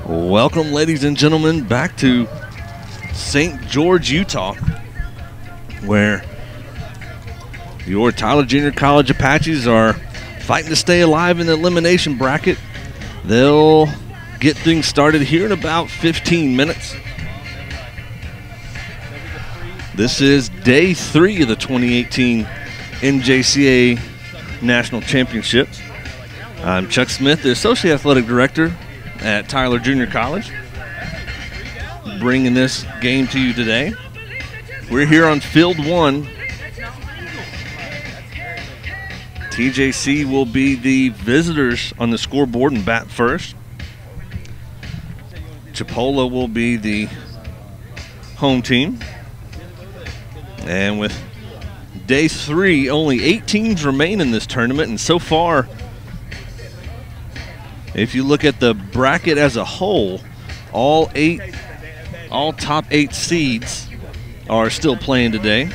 Welcome, ladies and gentlemen, back to St. George, Utah, where your Tyler Junior College Apaches are fighting to stay alive in the elimination bracket. They'll get things started here in about 15 minutes. This is day 3 of the 2018 NJCAA National Championships. I'm Chuck Smith, the Associate Athletic Director at Tyler Junior College, bringing this game to you today. We're here on Field 1. TJC will be the visitors on the scoreboard and bat first. Chipola will be the home team. And with day 3, only 8 teams remain in this tournament, and so far, if you look at the bracket as a whole, all top 8 seeds are still playing today.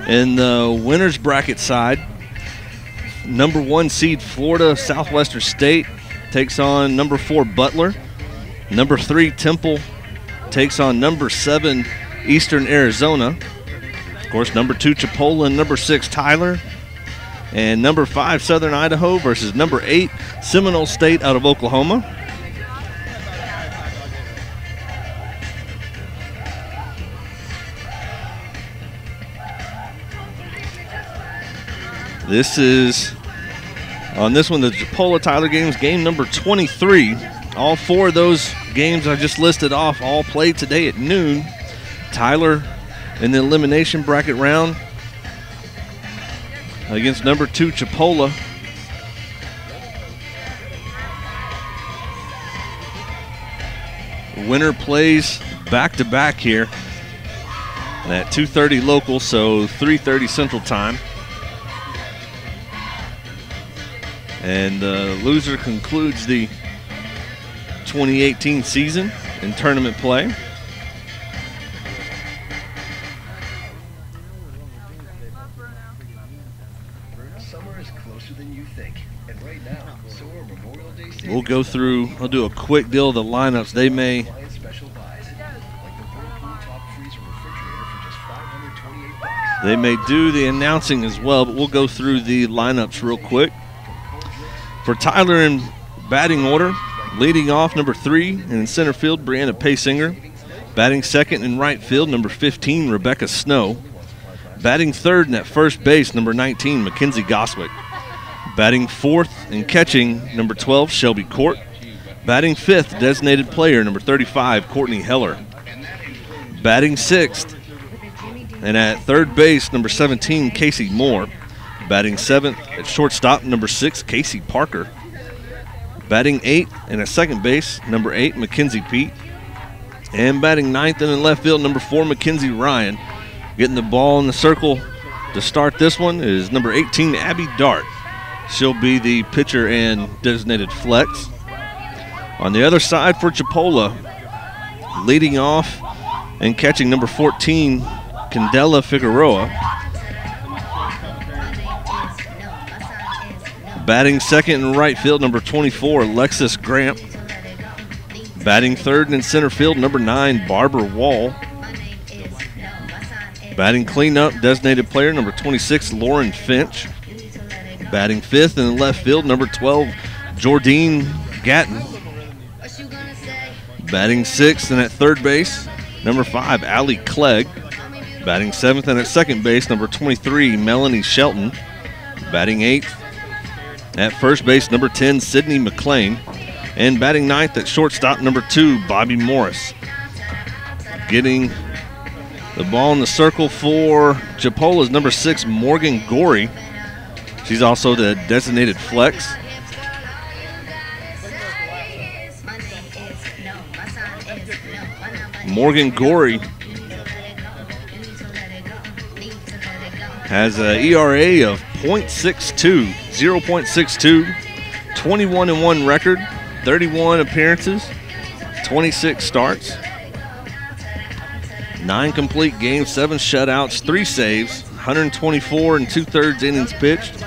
In the winners bracket side, number 1 seed Florida Southwestern State takes on number 4 Butler. Number 3 Temple takes on number 7 Eastern Arizona. Of course, number 2 Chipola and number 6 Tyler. And number 5 Southern Idaho versus number 8 Seminole State out of Oklahoma. This is, on this one, the Chipola Tyler games, game number 23. All 4 of those games I just listed off all played today at noon. Tyler in the elimination bracket round against number 2 Chipola. The winner plays back-to-back here at 2:30 local, so 3:30 Central Time. And the loser concludes the 2018 season in tournament play. We'll go through, I'll do a quick deal of the lineups. They may do the announcing as well, but we'll go through the lineups real quick. For Tyler in batting order, leading off number 3, and in center field, Brianna Paysinger. Batting second in right field, number 15, Rebecca Snow. Batting third and at first base, number 19, Mackenzie Goswick. Batting fourth and catching, number 12, Shelby Court. Batting fifth, designated player, number 35, Courtney Heller. Batting sixth, and at third base, number 17, Casey Moore. Batting seventh at shortstop, number 6, Casey Parker. Batting eighth and at second base, number 8, Mackenzie Pete. And batting ninth and in left field, number 4, Mackenzie Ryan. Getting the ball in the circle to start this one is number 18, Abby Dart. She'll be the pitcher and designated flex. On the other side for Chipola, leading off and catching number 14, Candela Figueroa. Batting second in right field, number 24, Alexis Gramp. Batting third and in center field, number 9, Barbara Wall. Batting cleanup, designated player, number 26, Lauren Finch. Batting fifth in left field, number 12, Jordine Gatton. Batting sixth and at third base, number 5, Allie Clegg. Batting seventh and at second base, number 23, Melanie Shelton. Batting eighth at first base, number 10, Sydney McLean. And batting ninth at shortstop, number 2, Bobby Morris. Getting the ball in the circle for Chipola's number 6, Morgan Gorey. She's also the designated flex. Morgan Gorey has an ERA of 0.62, 21-1 record, 31 appearances, 26 starts, 9 complete games, 7 shutouts, 3 saves, 124 and 2/3 innings pitched,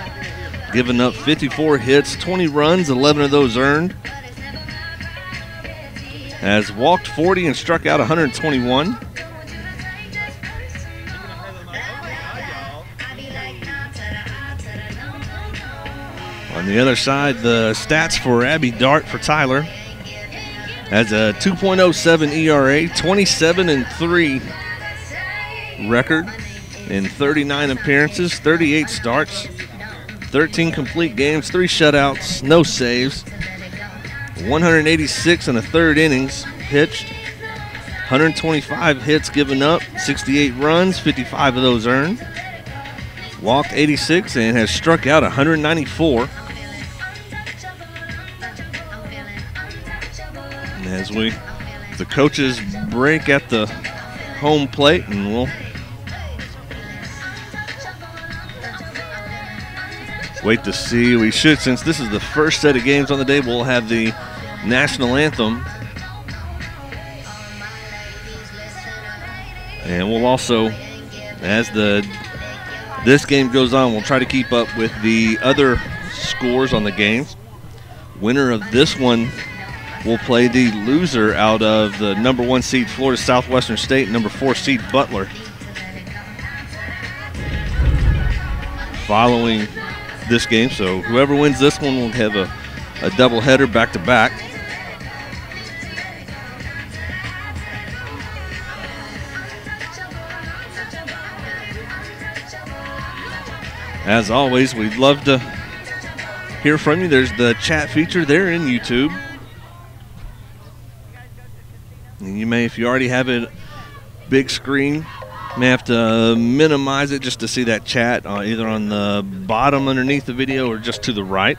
giving up 54 hits, 20 runs, 11 of those earned. has walked 40 and struck out 121. On the other side, the stats for Abby Dart for Tyler has a 2.07 ERA, 27-3 record in 39 appearances, 38 starts, 13 complete games, 3 shutouts, no saves, 186 and a third innings pitched, 125 hits given up, 68 runs, 55 of those earned, walked 86 and has struck out 194. As the coaches break at the home plate, and we'll wait to see. We should, since this is the first set of games on the day, we'll have the national anthem. And we'll also, as this game goes on, we'll try to keep up with the other scores on the games. Winner of this one will play the loser out of the number 1 seed Florida Southwestern State and number 4 seed Butler. Following this game, so whoever wins this one will have a doubleheader back-to-back. As always, we'd love to hear from you. There's the chat feature there in YouTube. And you may, if you already have it big screen, may have to minimize it just to see that chat either on the bottom underneath the video or just to the right.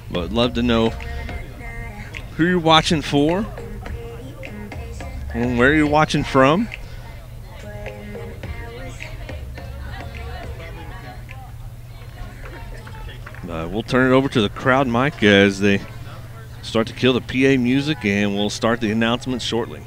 But I'd love to know who you're watching for and where you're watching from. We'll turn it over to the crowd mic as they start to kill the PA music, and we'll start the announcements shortly.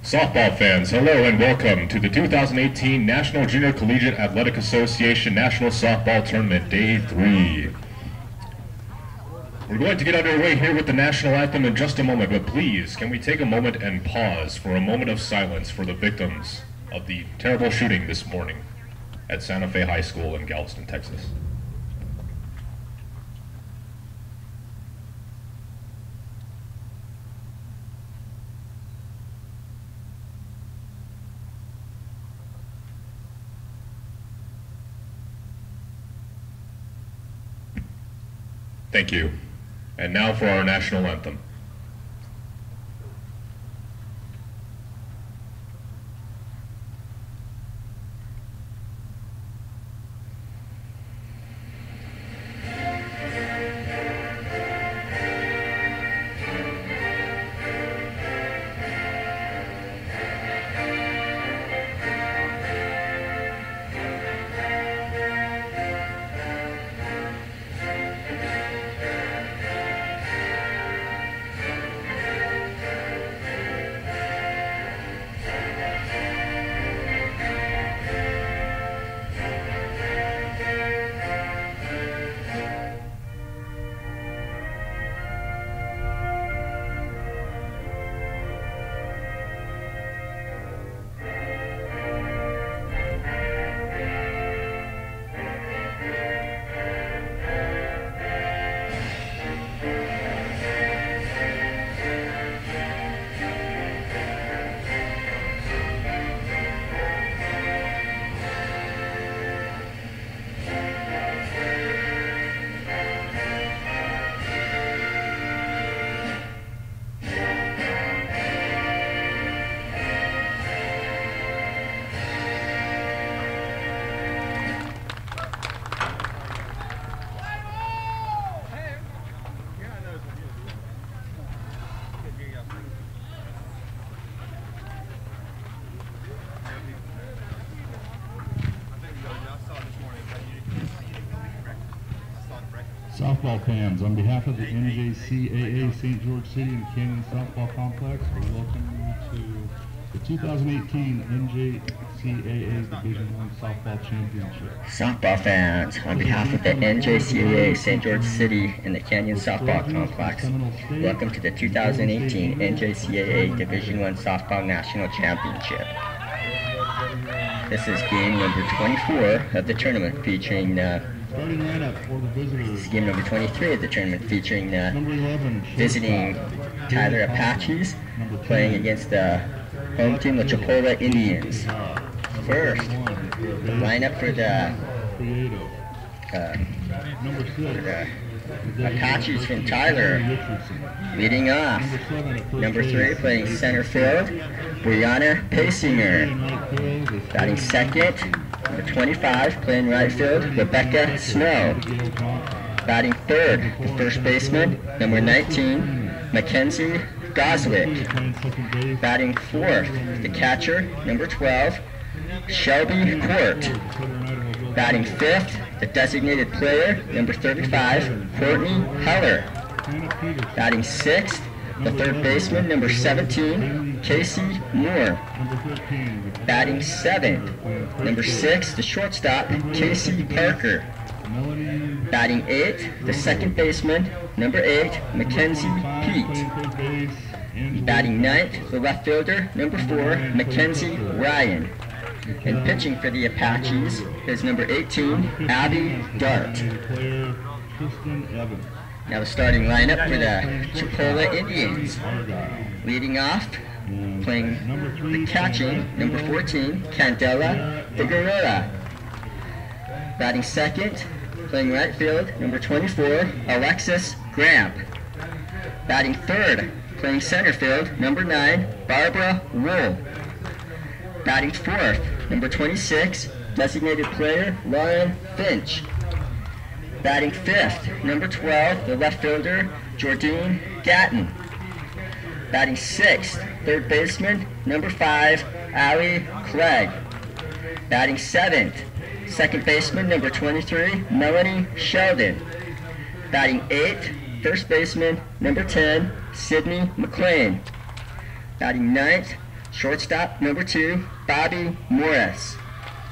Softball fans, hello and welcome to the 2018 National Junior Collegiate Athletic Association National Softball Tournament Day 3. We're going to get underway here with the national anthem in just a moment, but please, can we take a moment and pause for a moment of silence for the victims of the terrible shooting this morning at Santa Fe High School in Galveston, Texas. Thank you. And now for our national anthem. Softball fans, on behalf of the NJCAA St. George City and Canyon Softball Complex, we welcome you to the 2018 NJCAA Division I Softball Championship. Softball fans, on behalf of the NJCAA St. George City and the Canyon Softball Complex, welcome to the 2018 NJCAA Division I Softball National Championship. This is game number 24 of the tournament featuring Starting lineup for the visitors. This is game number 23 of the tournament featuring Number 11, visiting Tyler Apaches playing against the home team, the Chipola Indians. First, the lineup for the Apaches from Tyler. Leading off, number 3 playing center field, Brianna Pasinger. Batting second, number 25 playing right field, Rebecca Snow. Batting third, the first baseman, number 19, Mackenzie Goswick. Batting fourth, the catcher, number 12, Shelby Court. Batting fifth, the designated player, number 35, Courtney Heller. Batting sixth, the third baseman, number 17, Casey Moore. Batting seventh, number 6, the shortstop, Casey Parker. Batting eighth, the second baseman, number 8, Mackenzie Pete. Batting ninth, the left fielder, number 4, Mackenzie Ryan. And pitching for the Apaches is number 18, Abby Dart. Now the starting lineup for the Chipola Indians. Leading off, playing the catching, number 14, Candela Figueroa. Batting second, playing right field, number 24, Alexis Gramp. Batting third, playing center field, number 9, Barbara Wool. Batting fourth, number 26, designated player, Lauren Finch. Batting fifth, number 12, the left fielder, Jordine Gatton. Batting sixth, third baseman, number 5, Allie Clegg. Batting seventh, second baseman, number 23, Melanie Sheldon. Batting eighth, first baseman, number 10, Sydney McLean. Batting ninth, shortstop, number 2, Bobby Morris.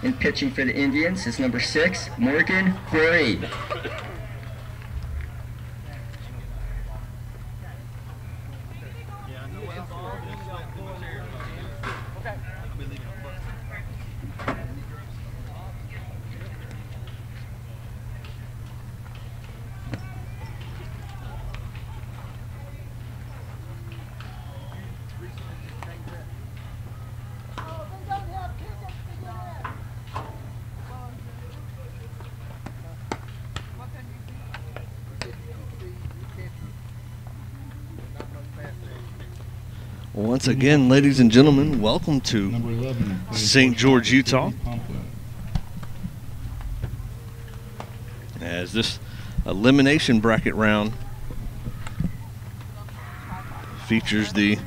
And pitching for the Indians is number 6, Morgan Gorey. Once again, ladies and gentlemen, welcome to St. George, Utah. As this elimination bracket round features the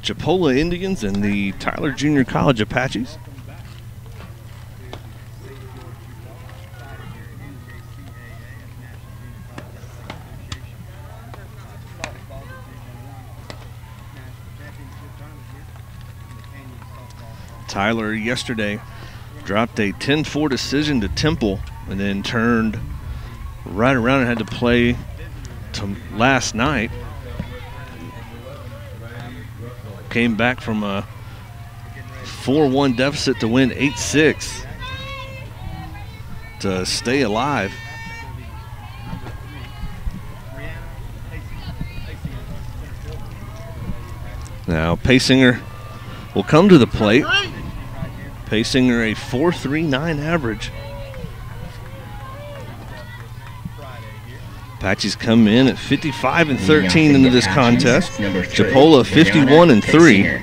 Chipola Indians and the Tyler Junior College Apaches. Tyler yesterday dropped a 10-4 decision to Temple and then turned right around and had to play last night. Came back from a 4-1 deficit to win 8-6 to stay alive. Now Pasinger will come to the plate. Pasinger a 4.39 average. Apaches come in at 55-13 into this contest. Chipola 51-3.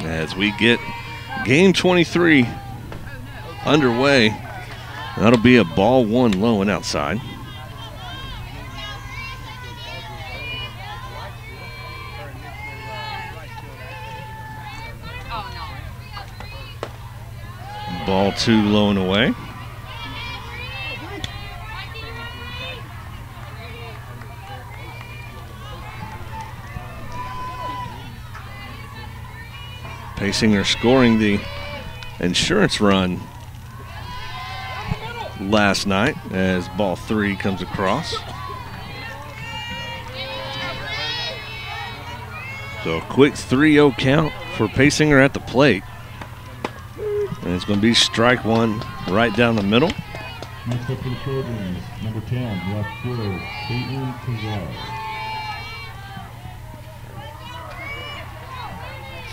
As we get game 23 underway, that'll be a ball 1 low and outside. Ball 2 low and away. Paysinger scoring the insurance run last night as ball 3 comes across. So a quick 3-0 count for Paysinger at the plate. And it's going to be strike 1 right down the middle. Next up for the Trojans, number 10, left field, Peyton Kazar.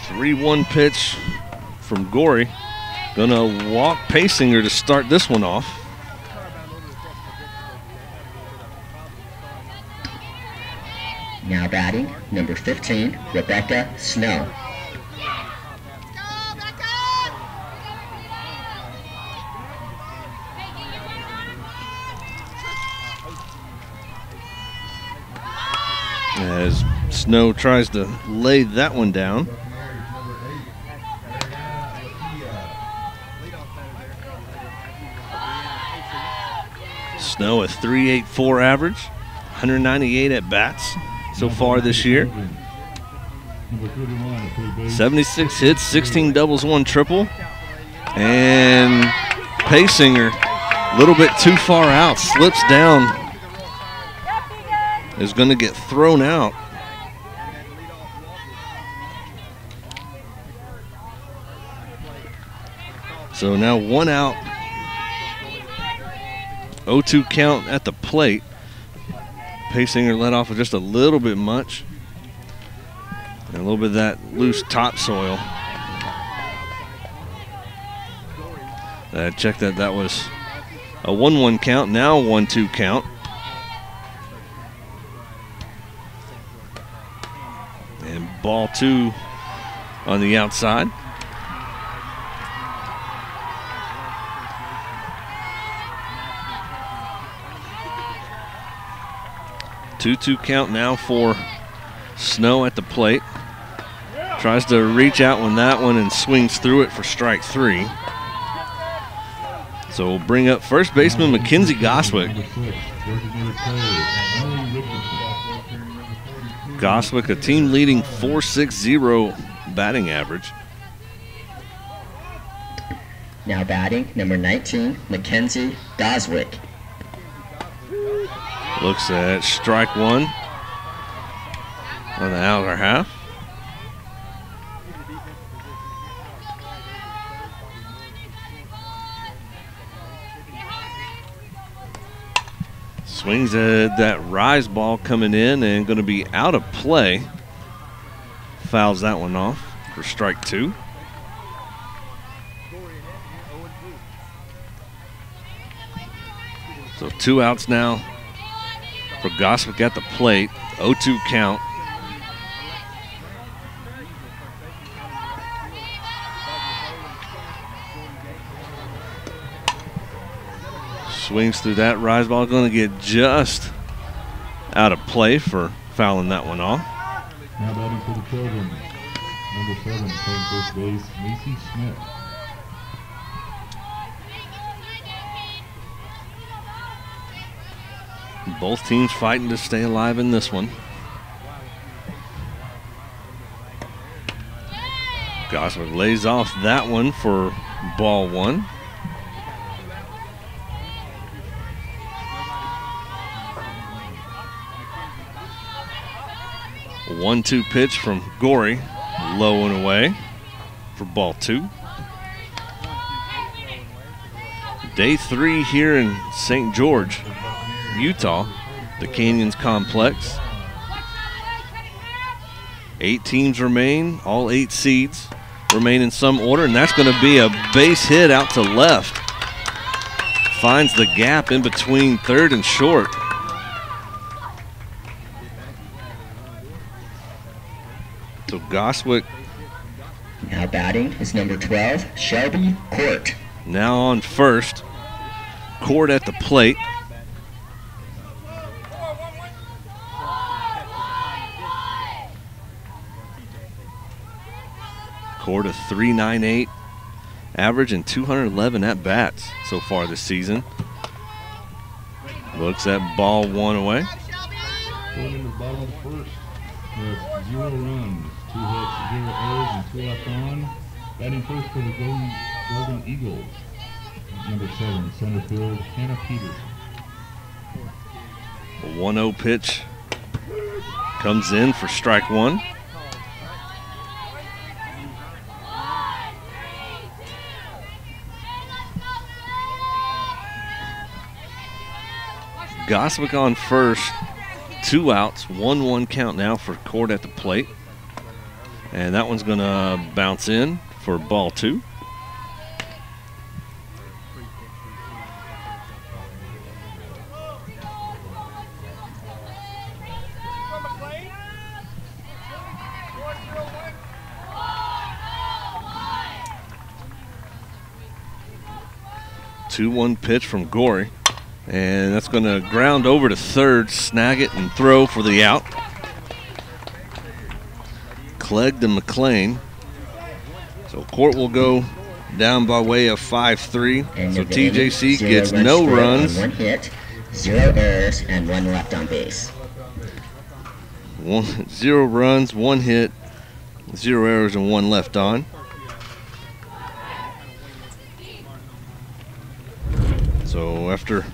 3-1 pitch from Gorey. Gonna walk Paysinger to start this one off. Now batting, number 15, Rebecca Snow. As Snow tries to lay that one down. Snow a 3.84 average, 198 at bats so far this year. 76 hits, 16 doubles, 1 triple. And Paysinger, a little bit too far out, slips down. Is going to get thrown out. So now 1 out. 0-2 count at the plate. Paysinger let off with just a little bit much. And a little bit of that loose topsoil. Check that. That was a 1-1 count. Now a 1-2 count. And ball 2 on the outside. Two count now for Snow at the plate. Tries to reach out on that one and swings through it for strike 3. So we'll bring up first baseman Mackenzie Goswick. Goswick, a team leading .460 batting average. Now batting, number 19, Mackenzie Goswick. Looks at strike 1 on the outer half. Swings at that rise ball coming in and going to be out of play. Fouls that one off for strike 2. So 2 outs now for Goswick at the plate. 0-2 count. Swings through that rise ball. Going to get just out of play for fouling that one off. Now batting for the Trojans, number 7, playing first base, Macy Smith. Both teams fighting to stay alive in this one. Goswick lays off that one for ball 1. A 1-2 pitch from Gorey, low and away for ball 2. Day 3 here in St. George, Utah, the Canyons Complex. 8 teams remain, all 8 seeds remain in some order, and that's going to be a base hit out to left. Finds the gap in between third and short. So Goswick. Now batting is number 12, Shelby Court. Now on first. Court at the plate. Court a 3.98 average and 211 at-bats so far this season. Looks at ball one away. Going into the bottom of the first with 0 runs, 2 hits, 0 errors, and 2 left on. Batting first for the Golden Eagles, number 7, center field, Hannah Peters. A 1-0 pitch comes in for strike one. Goswick on first, 2 outs, 1-1 count now for Court at the plate. And that one's going to bounce in for ball 2. Two-one pitch from Gorey. And that's going to ground over to third, snag it, and throw for the out. Clegg to McLean. So Court will go down by way of 5-3. So TJC gets no runs. 1 hit, 0 errors, and 1 left on base. 0 runs, 1 hit, 0 errors, and 1 left on. So after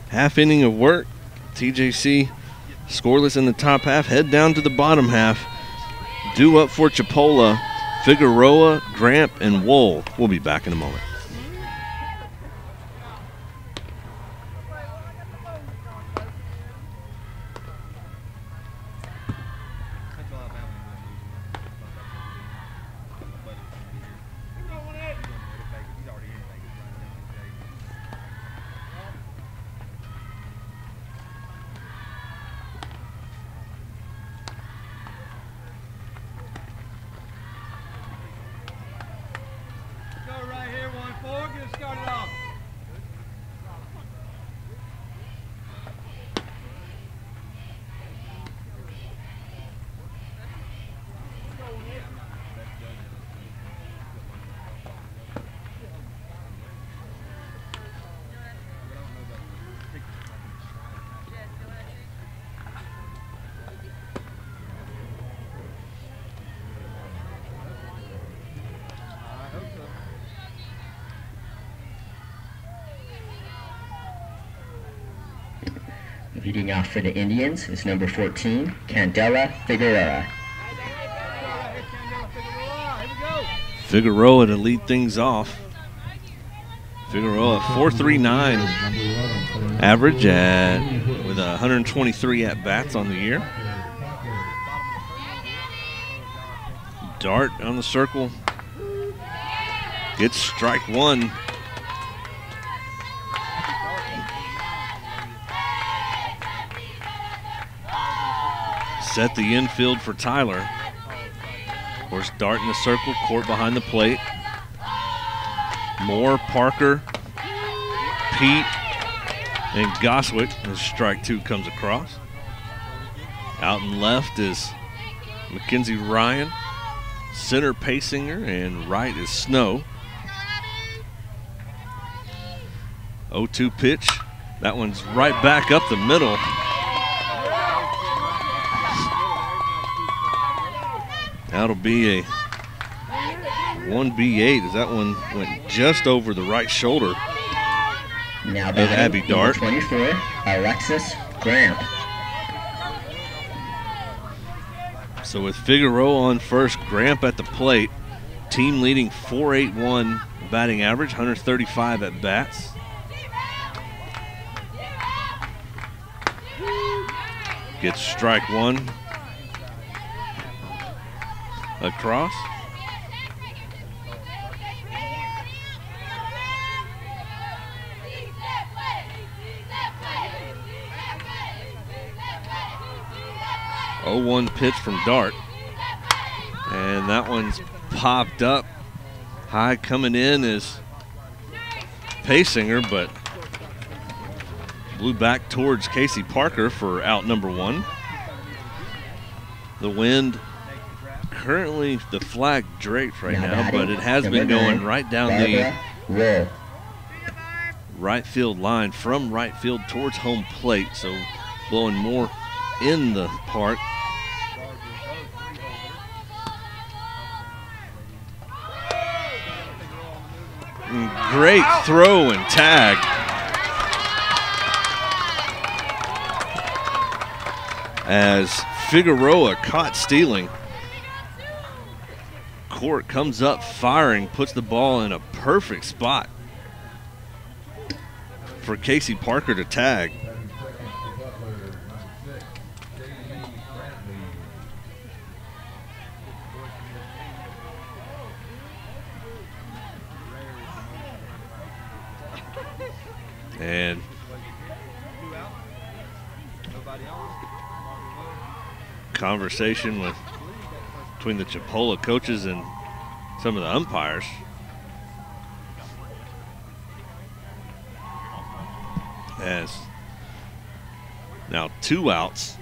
half inning of work, TJC scoreless in the top half, head down to the bottom half. Due up for Chipola, Figueroa, Gramp, and Wool. We'll be back in a moment. Leading off for the Indians is number 14, Candela Figueroa. Figueroa to lead things off. Figueroa 4.39 average with 123 at-bats on the year. Dart on the circle. Gets strike one. Set the infield for Tyler. Of course, Dart in the circle, Court behind the plate. Moore, Parker, Pete, and Goswick as strike two comes across. Out and left is Mackenzie Ryan, center Paysinger, and right is Snow. 0-2 pitch. That one's right back up the middle. That'll be a 1B8 as that one went just over the right shoulder Now of Abby Dart. 24, Alexis Gramp. So with Figueroa on first, Gramp at the plate, team leading 4.81 batting average, 135 at bats. Gets strike one across. Oh, 1 pitch from Dart. And that one's popped up. High coming in is Paysinger, but blew back towards Casey Parker for out number one. The wind currently the flag draped right now, but it has been going right down the right field line from right field towards home plate, so blowing more in the park. Great throw and tag. As Figueroa caught stealing. Court comes up firing, puts the ball in a perfect spot for Casey Parker to tag. And conversation between the Chipola coaches and some of the umpires. As now 2 outs.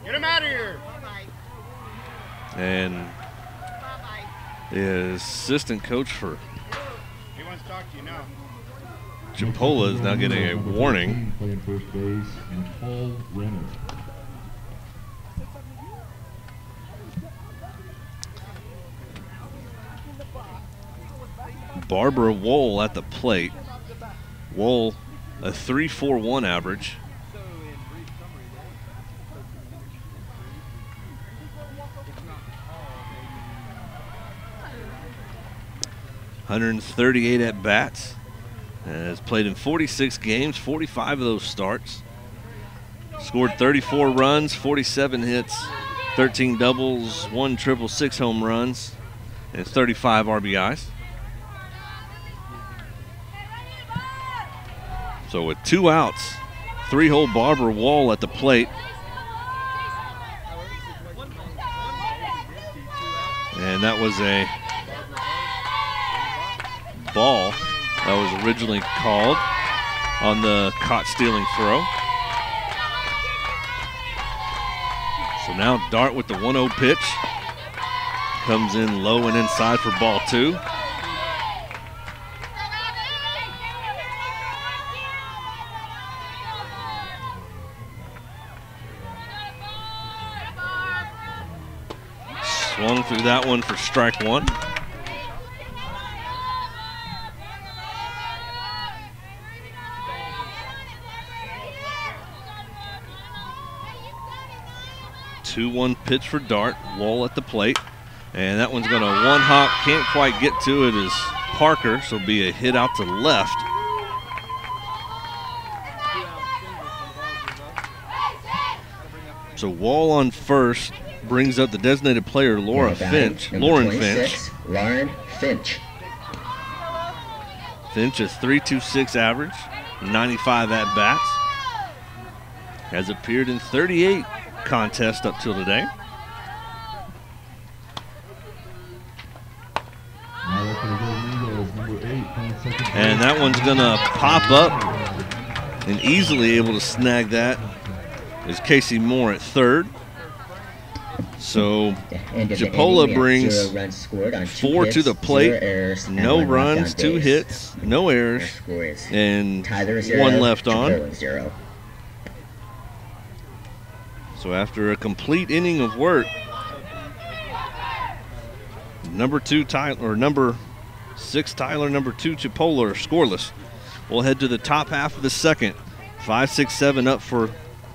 Get him out of here. And the assistant coach for He wants to talk to you now. Chipola is now getting a warning. Playing first base, Nicole Renner. Barbara Wool at the plate. Wool, a 3.41 average. .138 at bats. Has played in 46 games, 45 of those starts. Scored 34 runs, 47 hits, 13 doubles, 1 triple, 6 home runs, and 35 RBIs. So with 2 outs, 3-hole Barbara Wall at the plate. And that was a ball that was originally called on the caught stealing throw. So now Dart with the 1-0 pitch. Comes in low and inside for ball 2. Swung through that one for strike 1. Two-one pitch for Dart. Wall at the plate. And that one's going to one-hop. Can't quite get to it as Parker, so it'll be a hit out to left. So Wall on first brings up the designated player, Lauren Finch. Lauren Finch. Finch is 3.26 average, 95 at bats. Has appeared in 38 contests up till today. And that one's gonna pop up and easily able to snag that is Casey Moore at third. So Chipola brings 4 to the plate, no runs, 2 hits, no errors, and 1 left on. So after a complete inning of work, number 6 Tyler, number 2 Chipola are scoreless. We'll head to the top half of the second. 5, 6, 7 up for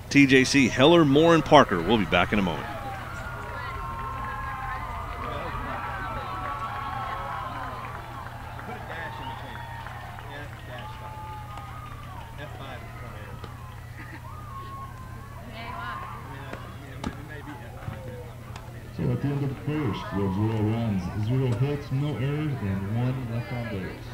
TJC. Heller, Moore, and Parker. We'll be back in a moment. So at the end of the first, we have 0 runs, 0 hits, no errors, and 1 left on base.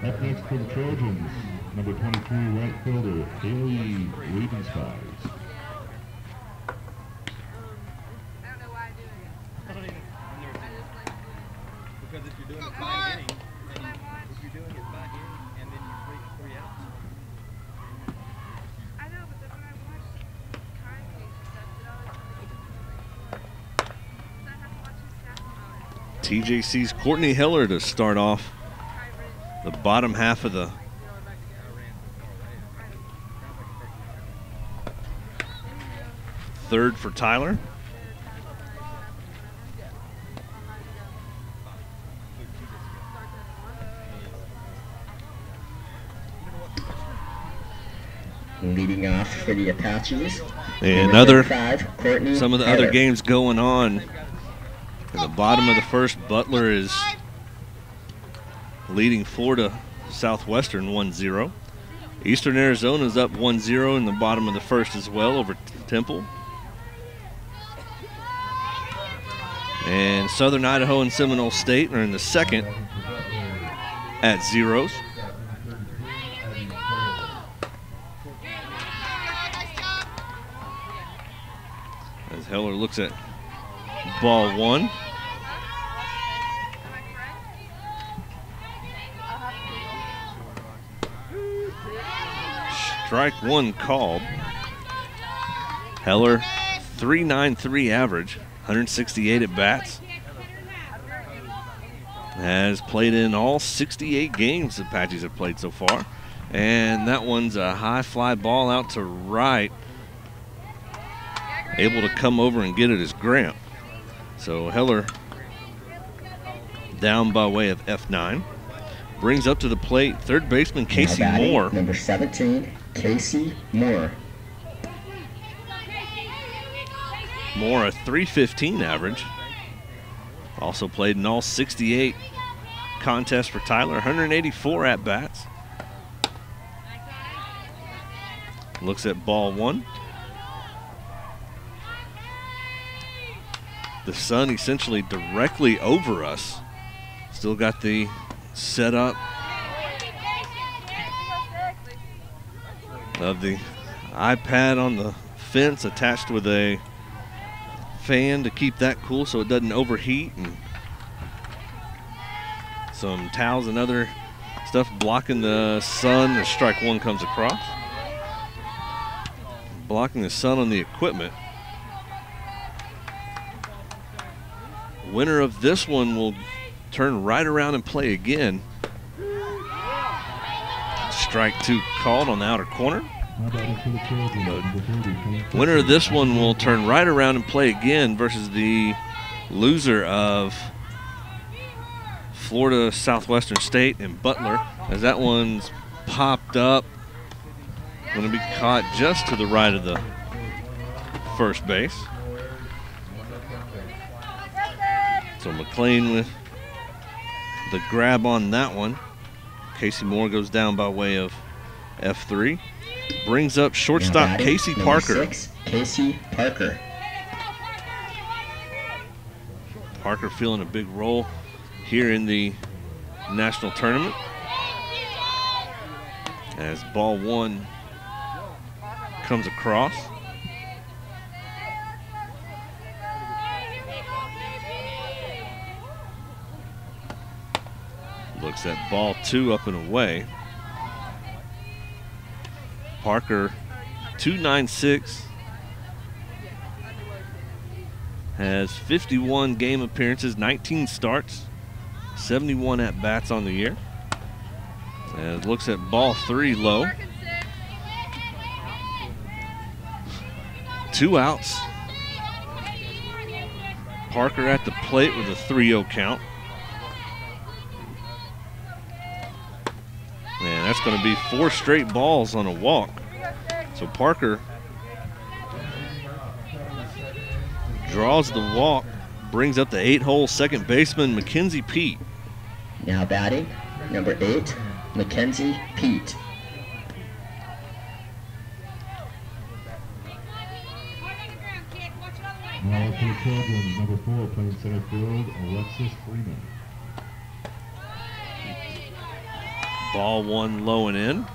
Up next for the Trojans, number 23 right fielder, Haley Ravenskies. TJC's Courtney Heller to start off the bottom half of the third for Tyler. Leading off for the Apaches. And some of the other games going on. At the bottom of the first, Butler is leading Florida Southwestern 1-0. Eastern Arizona is up 1-0 in the bottom of the first as well over Temple. And Southern Idaho and Seminole State are in the second at zeros. As Heller looks at ball one. Strike one called. Heller, 3.93 average, 168 at bats. Has played in all 68 games the Apaches have played so far. And that one's a high fly ball out to right. Able to come over and get it as Grant. So Heller down by way of F9. Brings up to the plate third baseman Casey Moore. Number 17, Casey Moore. Moore, a 3.15 average. Also played in all 68 contests for Tyler, 184 at-bats. Looks at ball one. The sun essentially directly over us. Still got the setup of the iPad on the fence attached with a fan to keep that cool so it doesn't overheat, and some towels and other stuff blocking the sun. The strike one comes across. Blocking the sun on the equipment. Winner of this one will turn right around and play again. Strike two called on the outer corner. Winner of this one will turn right around and play again versus the loser of Florida Southwestern State and Butler, as that one's popped up. Going to be caught just to the right of the first base. So McLean with the grab on that one. Casey Moore goes down by way of F3. Brings up shortstop Casey Parker. 6, Casey Parker. Parker feeling a big role here in the national tournament. As ball one comes across. Looks at ball two up and away. Parker, 2.96, has 51 game appearances, 19 starts, 71 at-bats on the year. And looks at ball three low. 2 outs. Parker at the plate with a 3-0 count. And that's going to be 4 straight balls on a walk. So Parker draws the walk, brings up the 8-hole second baseman Mackenzie Pete. Now batting, number 8, Mackenzie Pete. Now for the Children, number 4, playing center field, Alexis Freeman. Ball one low and in.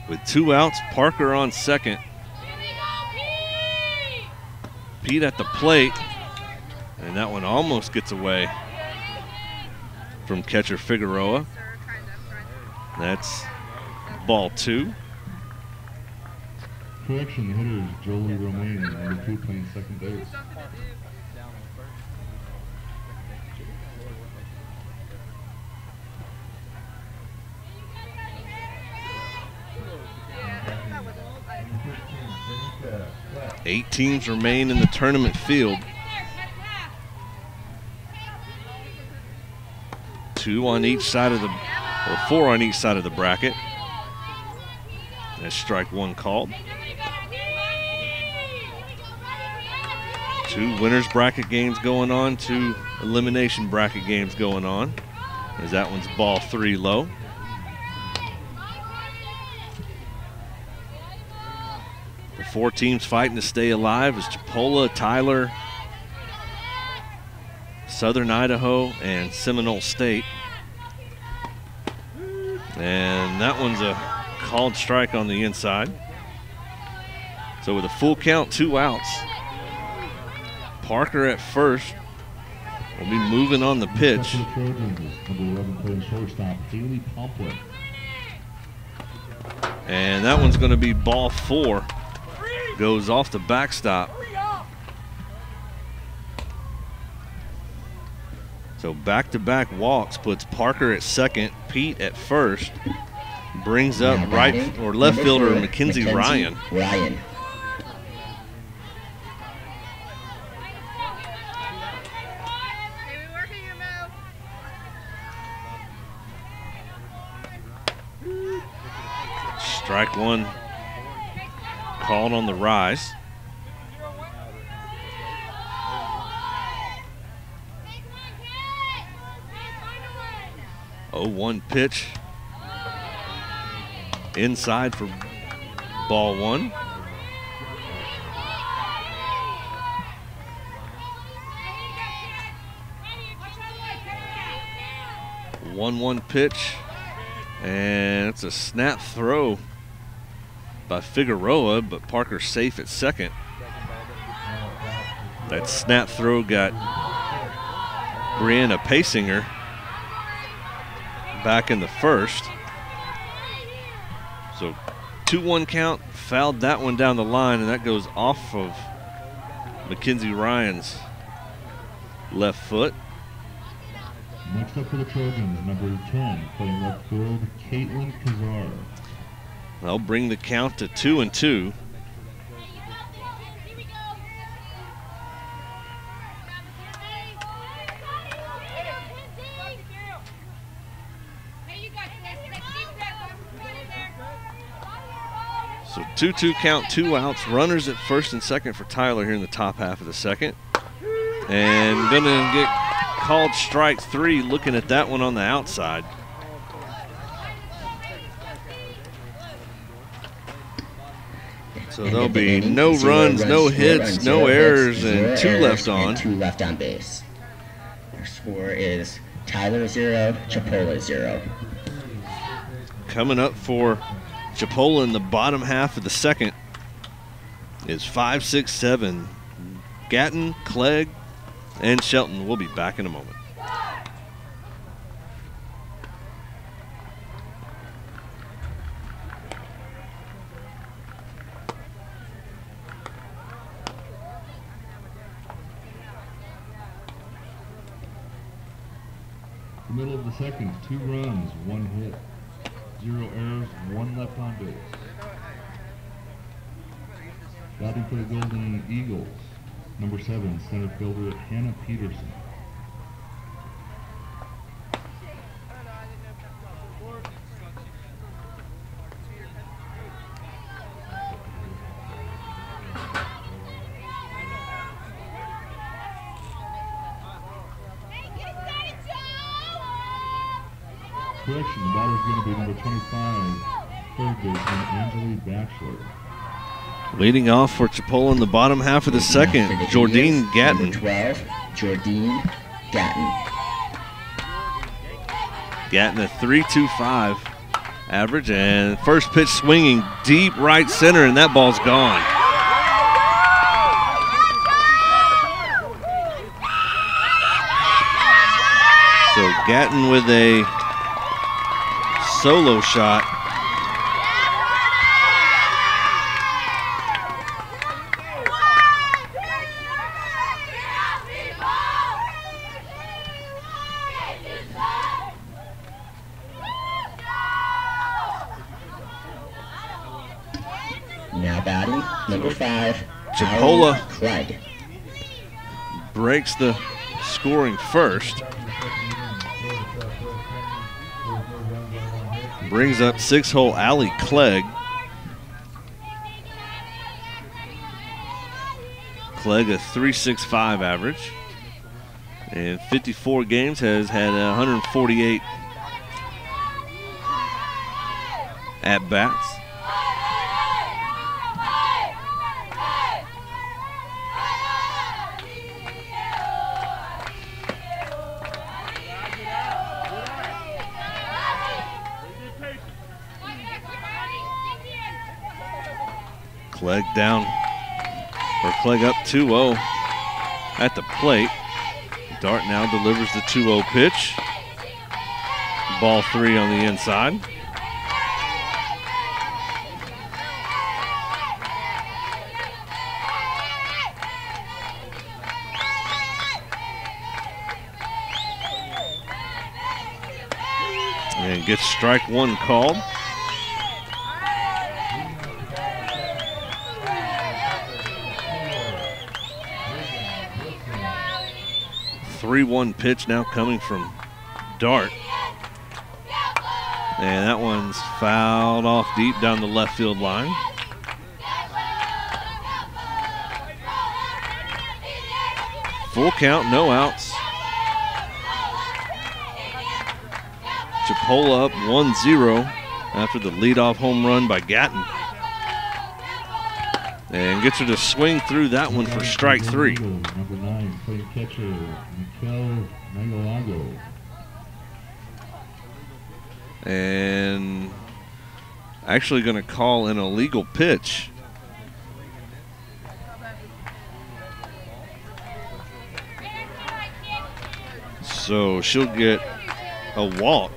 With 2 outs, Parker on second. Pete at the plate. And that one almost gets away from catcher Figueroa. That's ball 2. Correction, the hitter is Jolie Romaine, number 2, playing second base. Eight teams remain in the tournament field. 2 on each side of the, or 4 on each side of the bracket. That's strike 1 called. 2 winners bracket games going on, 2 elimination bracket games going on. As that one's ball 3 low. The 4 teams fighting to stay alive is Chipola, Tyler, Southern Idaho, and Seminole State. And that one's a called strike on the inside. So with a full count, 2 outs, Parker at first will be moving on the pitch. And that one's going to be ball 4. Goes off the backstop. So back-to-back walks puts Parker at second, Pete at first. Brings up right or left fielder Mackenzie Ryan. Strike 1 called on the rise. Oh, 1 pitch inside for ball 1. One pitch, and it's a snap throw by Figueroa, but Parker's safe at second. That snap throw got Brianna Pasinger back in the first. So 2-1 count, fouled that one down the line, and that goes off of Mackenzie Ryan's left foot. Next up for the Trojans, number 10, playing left field, Caitlin Kazar. They'll bring the count to 2-2. So 2-2 count, 2 outs. Runners at first and second for Tyler here in the top half of the second. And gonna get called strike 3, looking at that one on the outside. So there'll be no runs, no hits, no errors, and 2 left on. 2 left on base. Our score is Tyler 0, Chipola 0. Coming up for Chipola in the bottom half of the second is 5, 6, 7. Gatton, Clegg, and Shelton. We'll be back in a moment. The middle of the second, 2 runs, 1 hit, 0 errors, 1 left on base. Batting for the Golden Eagles, number 7, center fielder Hannah Peterson. Correction, the batter's going to be number 25, third baseman Angeli Batchelor. Leading off for Chipola in the bottom half of the second, Jordine Gatton. Number 12, Jordine Gatton. Gatton a 3.25 average, and first pitch swinging deep right center, and that ball's gone. So Gatton with a solo shot. Number 5, Chipola Clegg. breaks the scoring first. Brings up 6-hole Allie Clegg. Clegg a 3.65 average. In 54 games has had 148 at-bats. Clegg down, or Clegg up 2-0 at the plate. Dart now delivers the 2-0 pitch. Ball 3 on the inside. And gets strike 1 called. Pitch now coming from Dart. And that one's fouled off deep down the left field line. Full count, no outs. Chipola up 1-0 after the leadoff home run by Gatton. And gets her to swing through that one for strike 3. Number 9, playing catcher, Mikel Mangalago. And actually going to call an illegal pitch. So she'll get a walk.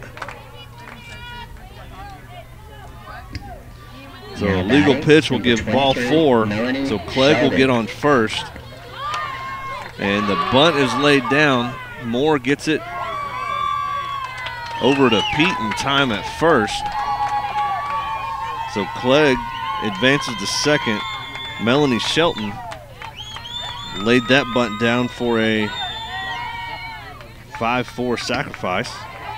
So a legal pitch will give ball 4. So Clegg will get on first. And the bunt is laid down. Moore gets it over to Pete in time at first. So Clegg advances to second. Melanie Shelton laid that bunt down for a 5-4 sacrifice.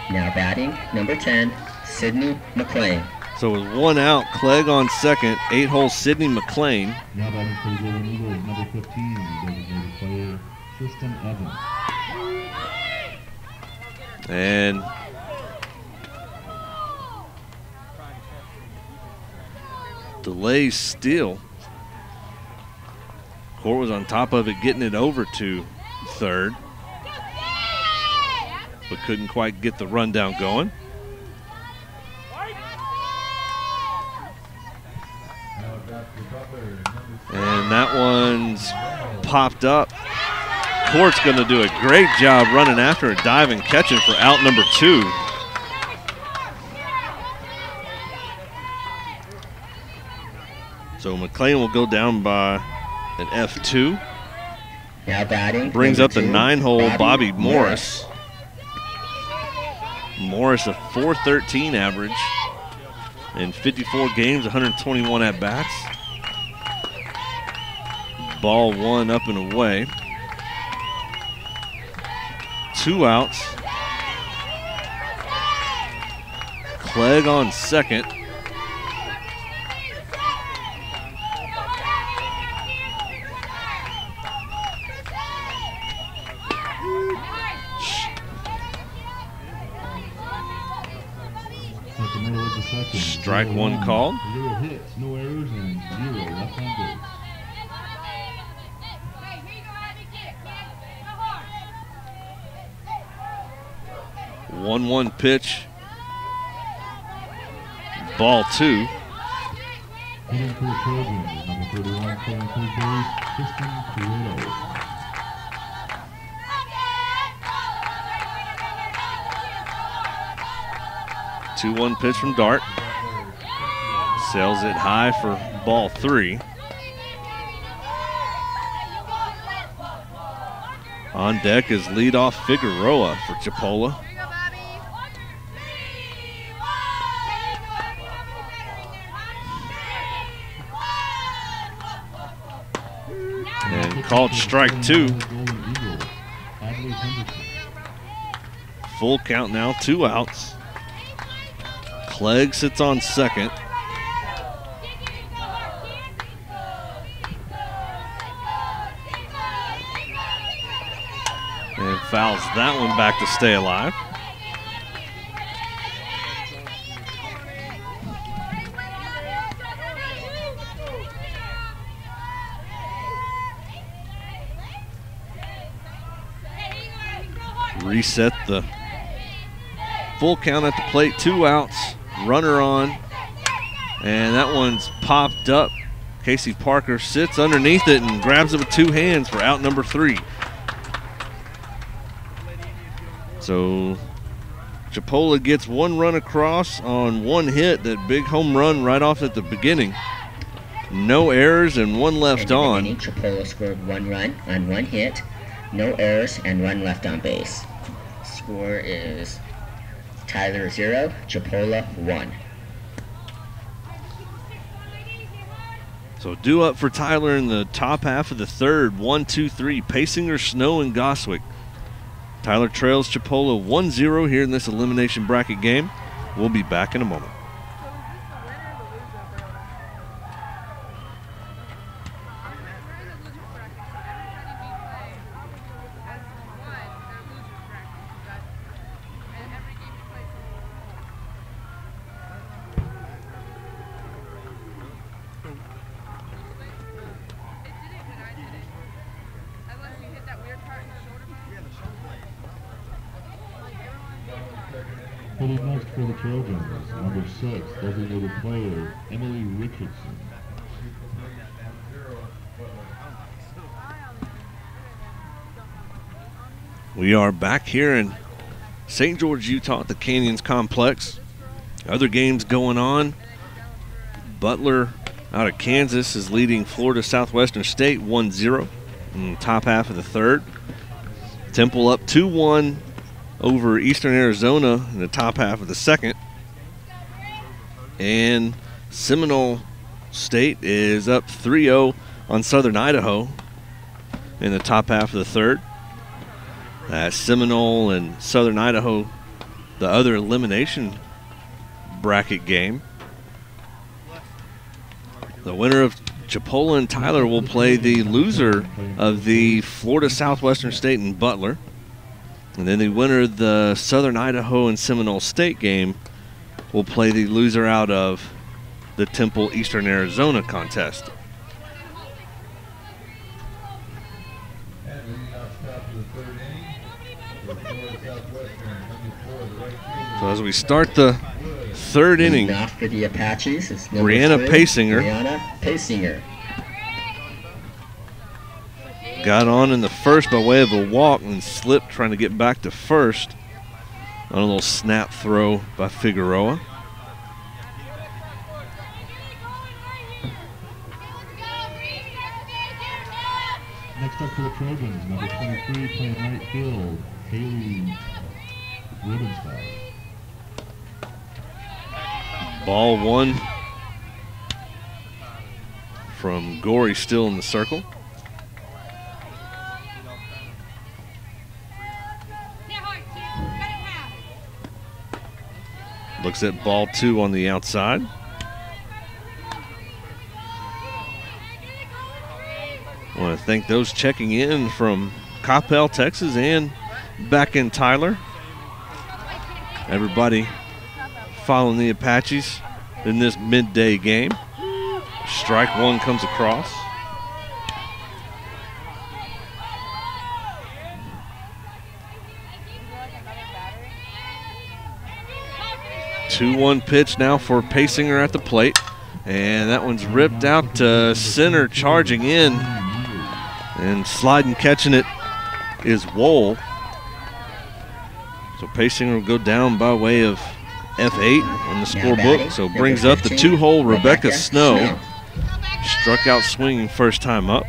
Now batting, number 10, Sydney McLean. So with 1 out, Clegg on second, 8-hole Sydney McLean. Now batting for the Golden Eagles, number 15, designated player, Tristan Evans. And delay steal. Court was on top of it, getting it over to third, but couldn't quite get the rundown going. And that one's popped up. Court's going to do a great job running after it, diving, catching for out number 2. So McLean will go down by an F2. Now batting. Brings up the 2, 9-hole Bobby Morris. Morris a 4.13 average in 54 games, 121 at-bats. Ball 1 up and away. 2 outs. Clegg on second. Strike 1 called. 0 hits, no errors, and 0 left on base. One pitch. Ball 2. Hitting for the Trojans, number 31, playing third base, Kristen Cueto. Two-one pitch from Dart. Sails it high for ball 3. On deck is leadoff Figueroa for Chipola. Called strike 2. Full count now, 2 outs. Clegg sits on second. And fouls that one back to stay alive. Reset the full count at the plate, 2 outs, runner on, and that one's popped up. Casey Parker sits underneath it and grabs it with 2 hands for out number 3. So Chipola gets 1 run across on 1 hit, that big home run right off at the beginning. No errors and 1 left on. Chipola scored 1 run on 1 hit, no errors, and 1 left on base. Score is Tyler 0, Chipola 1. So due up for Tyler in the top half of the third. 1, 2, 3. Paysinger, Snow, and Goswick. Tyler trails Chipola 1-0 here in this elimination bracket game. We'll be back in a moment. Hitting next for the Trojans, number 6, designated player, Emily Richardson. We are back here in St. George, Utah at the Canyons Complex. Other games going on. Butler out of Kansas is leading Florida Southwestern State 1-0 in the top half of the third. Temple up 2-1 over Eastern Arizona in the top half of the second. And Seminole State is up 3-0 on Southern Idaho in the top half of the third. Seminole and Southern Idaho, the other elimination bracket game. The winner of Chipola and Tyler will play the loser of the Florida Southwestern State and Butler. And then the winner of the Southern Idaho and Seminole State game will play the loser out of the Temple Eastern Arizona contest. So as we start the third inning, Off for the Apaches is Brianna 3, Paysinger. Brianna Paysinger. Got on in the first by way of a walk and slipped trying to get back to first on a little snap throw by Figueroa. Next up for the Trojans, number 23, playing right field, Haley Rubenstein. Ball 1 from Gorey, still in the circle. Looks at ball 2 on the outside. I want to thank those checking in from Coppell, Texas, and back in Tyler. Everybody following the Apaches in this midday game. Strike 1 comes across. Two-one pitch now for Paysinger at the plate. And that one's ripped out to center, charging in. And sliding, catching it is Wohl. So Paysinger will go down by way of F8 on the scorebook. So brings up the 2-hole Rebecca Snow. Struck out swinging first time up.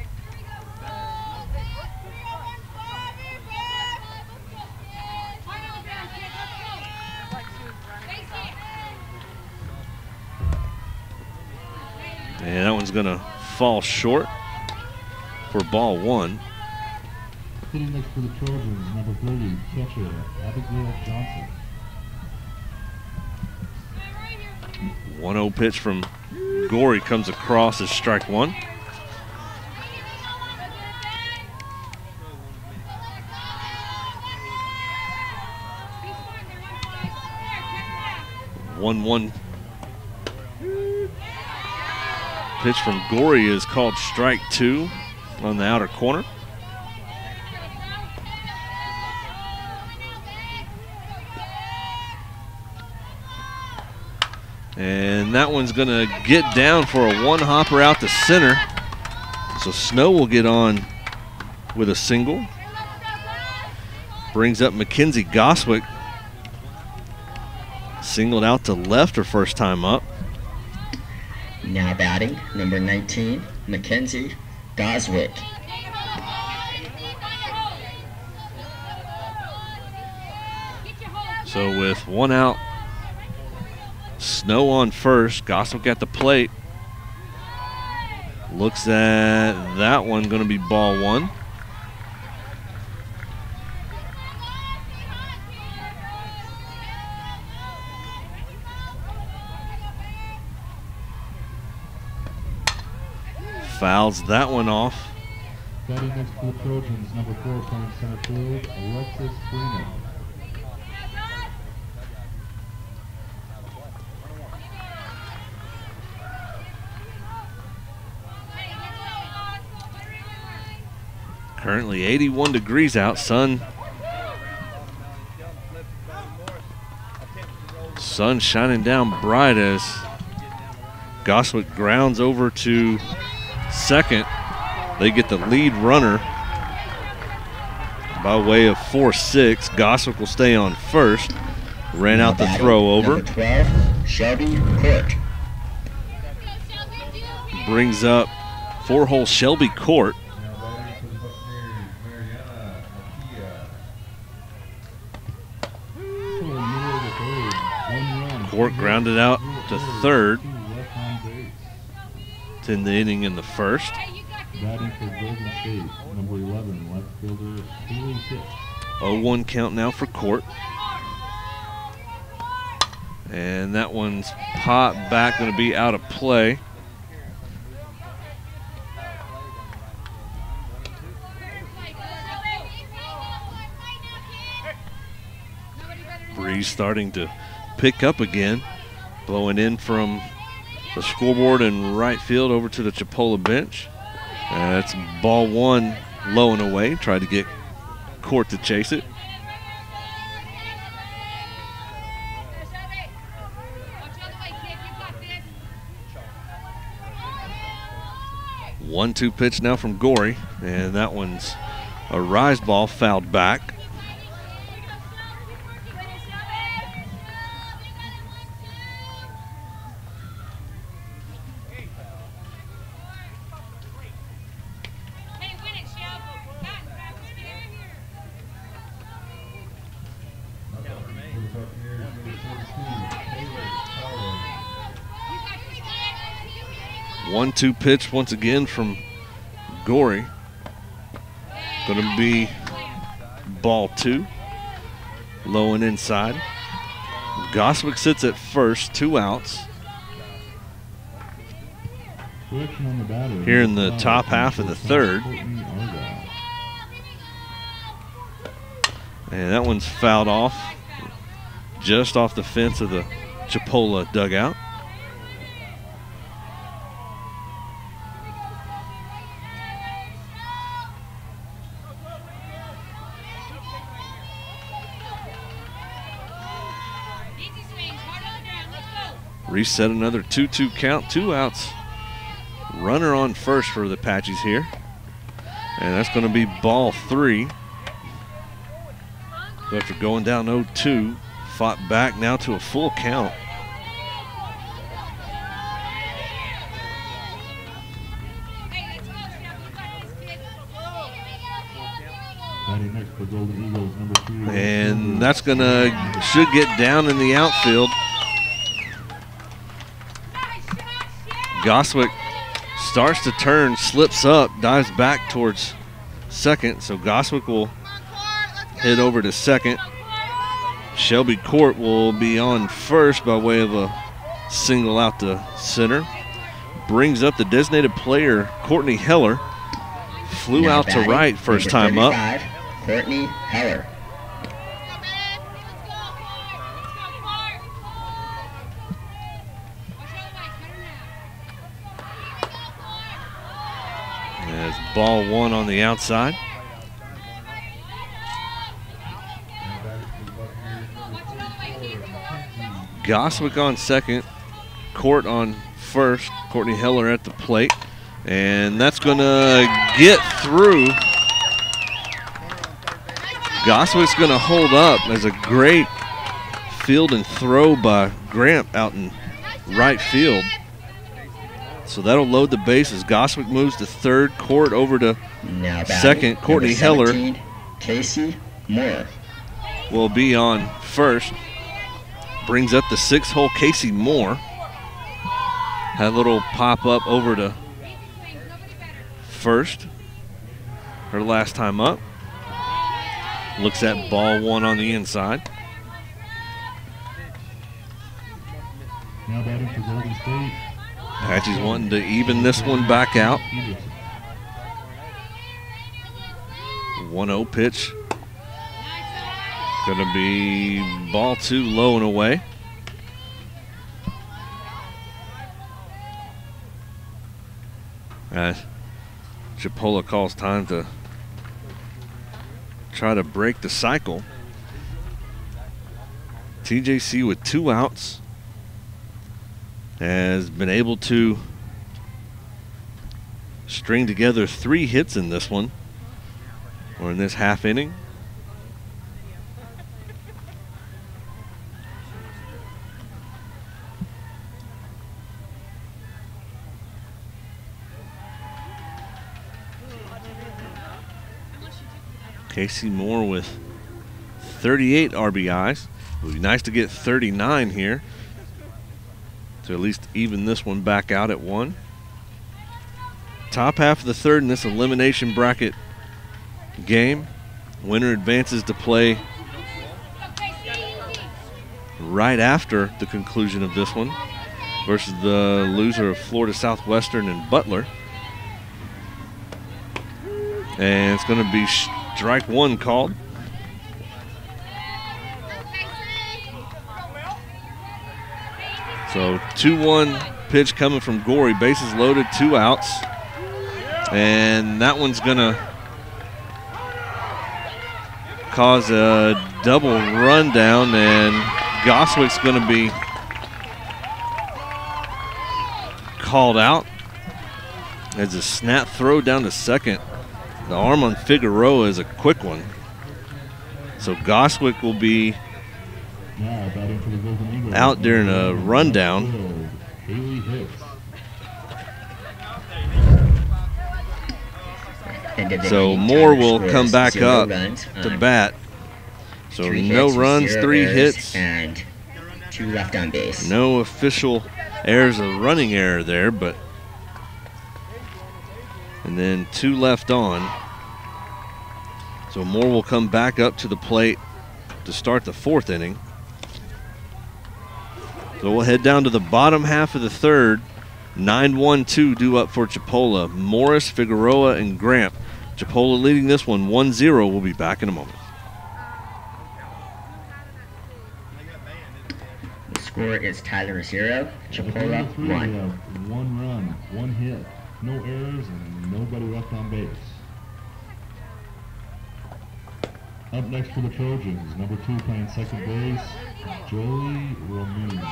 And that one's going to fall short for for ball 1. Hitting next for the Trojans, number 30, catcher, Abigail Johnson. 1-0 pitch from Gorey comes across as strike 1. One pitch from Gorey is called strike 2 on the outer corner. And that one's going to get down for a one-hopper out to center. So Snow will get on with a single. Brings up Mackenzie Goswick. Singled out to left her first time up. Now batting, number 19, Mackenzie Goswick. So with 1 out, Snow on first, Goswick at the plate. Looks at that one, going to be ball 1. Fouls that one off. Batting next for the Trojans, number 4, playing center field, Alexis Freeman. Currently 81 degrees out, sun shining down bright as Goswick grounds over to second. They get the lead runner by way of 4-6. Goswick will stay on first. Ran out the throw over. Number 12, Shelby Court. Brings up 4-hole Shelby Court. Court grounded out to third. It's in the inning in the first. Batting for Golden State, number 11, left fielder Haley Hitt. 0-1 count now for Court. And that one's popped back, going to be out of play. Breeze starting to pick up again, blowing in from the scoreboard and right field over to the Chipola bench. That's ball 1, low and away. Tried to get Court to chase it. One-two pitch now from Gorey, and that one's a rise ball fouled back. One-two pitch once again from Gorey. Going to be ball 2, low and inside. Goswick sits at first, 2 outs. Here in the top half of the third. And that one's fouled off, just off the fence of the Chipola dugout. Reset another 2-2 count, 2 outs. Runner on first for the Apaches here. And that's going to be ball 3. So after going down 0-2, fought back now to a full count. And that's going to, should get down in the outfield. Goswick starts to turn, slips up, dives back towards second. So Goswick will head over to second. Shelby Court will be on first by way of a single out to center. Brings up the designated player, Courtney Heller. Flew Now out to batting, right first number time up. 35, Courtney Heller. As ball one on the outside. Goswick on second, Court on first, Courtney Heller at the plate. And that's going to get through. Goswick's going to hold up as a great field and throw by Gramp out in right field. So that'll load the bases. Goswick moves to third, Court over to Now batting, second. Courtney number Heller 17, Casey Moore. will be on first. Brings up the 6-hole Casey Moore. Had a little pop up over to first. Her last time up. Looks at ball one on the inside. Now batting for Golden State. Apache's wanting to even this one back out. 1-0 pitch. Gonna be ball two, low and away. Chipola calls time to try to break the cycle. TJC with 2 outs has been able to string together 3 hits in this one, or in this half inning. Casey Moore with 38 RBIs. It would be nice to get 39 here to at least even this one back out at 1. Top half of the third in this elimination bracket game. Winner advances to play right after the conclusion of this one versus the loser of Florida Southwestern and Butler. And it's going to be strike one called. So 2-1 pitch coming from Gorey. Bases loaded, 2 outs. And that one's going to cause a double rundown, and Goswick's going to be called out as a snap throw down to second. The arm on Figueroa is a quick one. So Goswick will be out during a rundown. So Moore will come back up to bat. So no runs, 3 hits, and 2 left on base. No official errors, a running error there, but and then 2 left on. So Moore will come back up to the plate to start the 4th inning. So we'll head down to the bottom half of the third. 9-1-2 due up for Chipola. Morris, Figueroa, and Gramp. Chipola leading this one 1-0. We'll be back in a moment. The score is Tyler 0, Chipola 1. 1 run, 1 hit, no errors, and nobody left on base. Up next for the Trojans, number 2 playing second base, Joey Romine.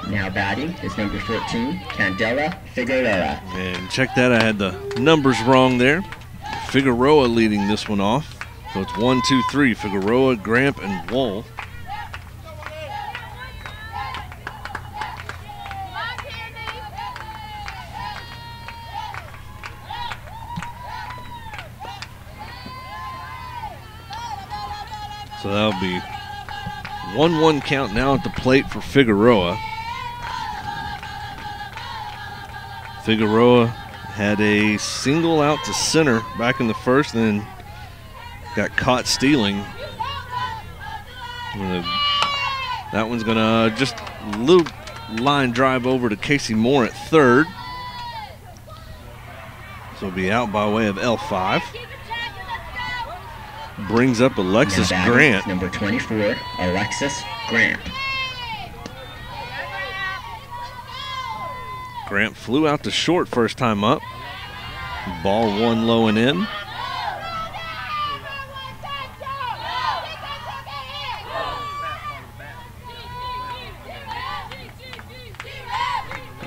Now batting is number 14, Candela Figueroa. And check that, I had the numbers wrong there. Figueroa leading this one off. So it's 1, 2, 3, Figueroa, Gramp, and Wool. So that'll be 1-1 count now at the plate for Figueroa. Figueroa had a single out to center back in the first, and then got caught stealing. That one's gonna just a little line drive over to Casey Moore at third. So it'll be out by way of L5. Brings up Alexis Grant. Number 24, Alexis Grant. Grant flew out to short first time up. Ball one low and in.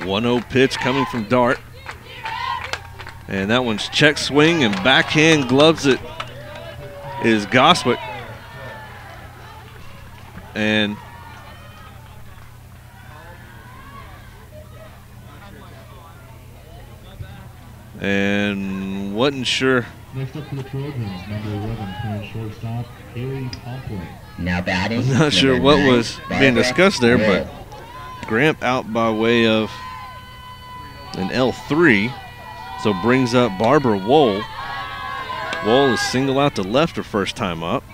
One-0 pitch coming from Dart. And that one's check swing and backhand gloves it is Goswick. And wasn't sure. Next up for the Trojans, number 11, playing shortstop, Haley Tomplin. Now batting. I'm not sure what 9, was being discussed there, but Grant out by way of an L3, so brings up Barbara Wohl. Wohl is single out to left her first time up.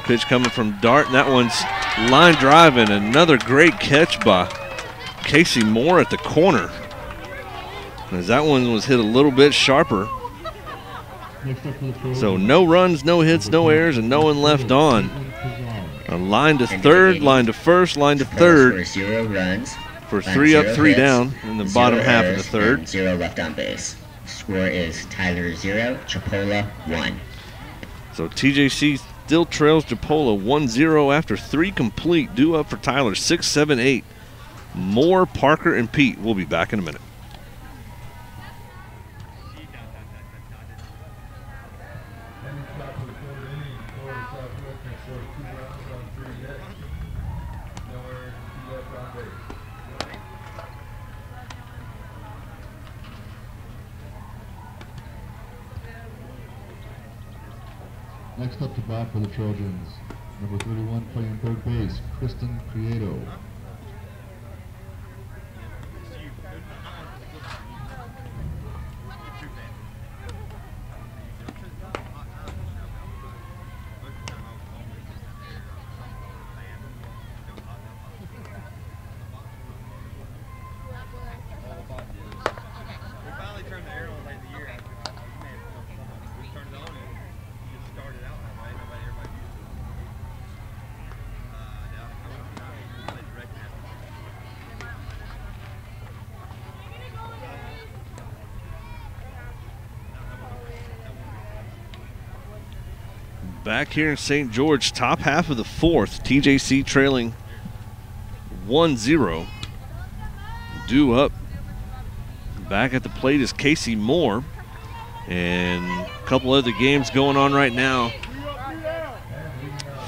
Pitch coming from Dart, and that one's line drive, and another great catch by Casey Moore at the corner. As that one was hit a little bit sharper. So no runs, no hits, no errors, and no one left on. A line to third, line to first, line to third. For 0 runs. For 3 up, 3 down in the bottom half of the third. 0 left on base. Score is Tyler 0, Chipola 1. So TJC still trails Chipola 1-0 after 3 complete. Due up for Tyler 6, 7, 8. Moore, Parker, and Pete. We'll be back in a minute. Next up to bat for the Trojans, number 31, playing third base, Kristen Prieto. Back here in St. George, top half of the fourth, TJC trailing 1-0. Due up. Back at the plate is Casey Moore. And a couple other games going on right now.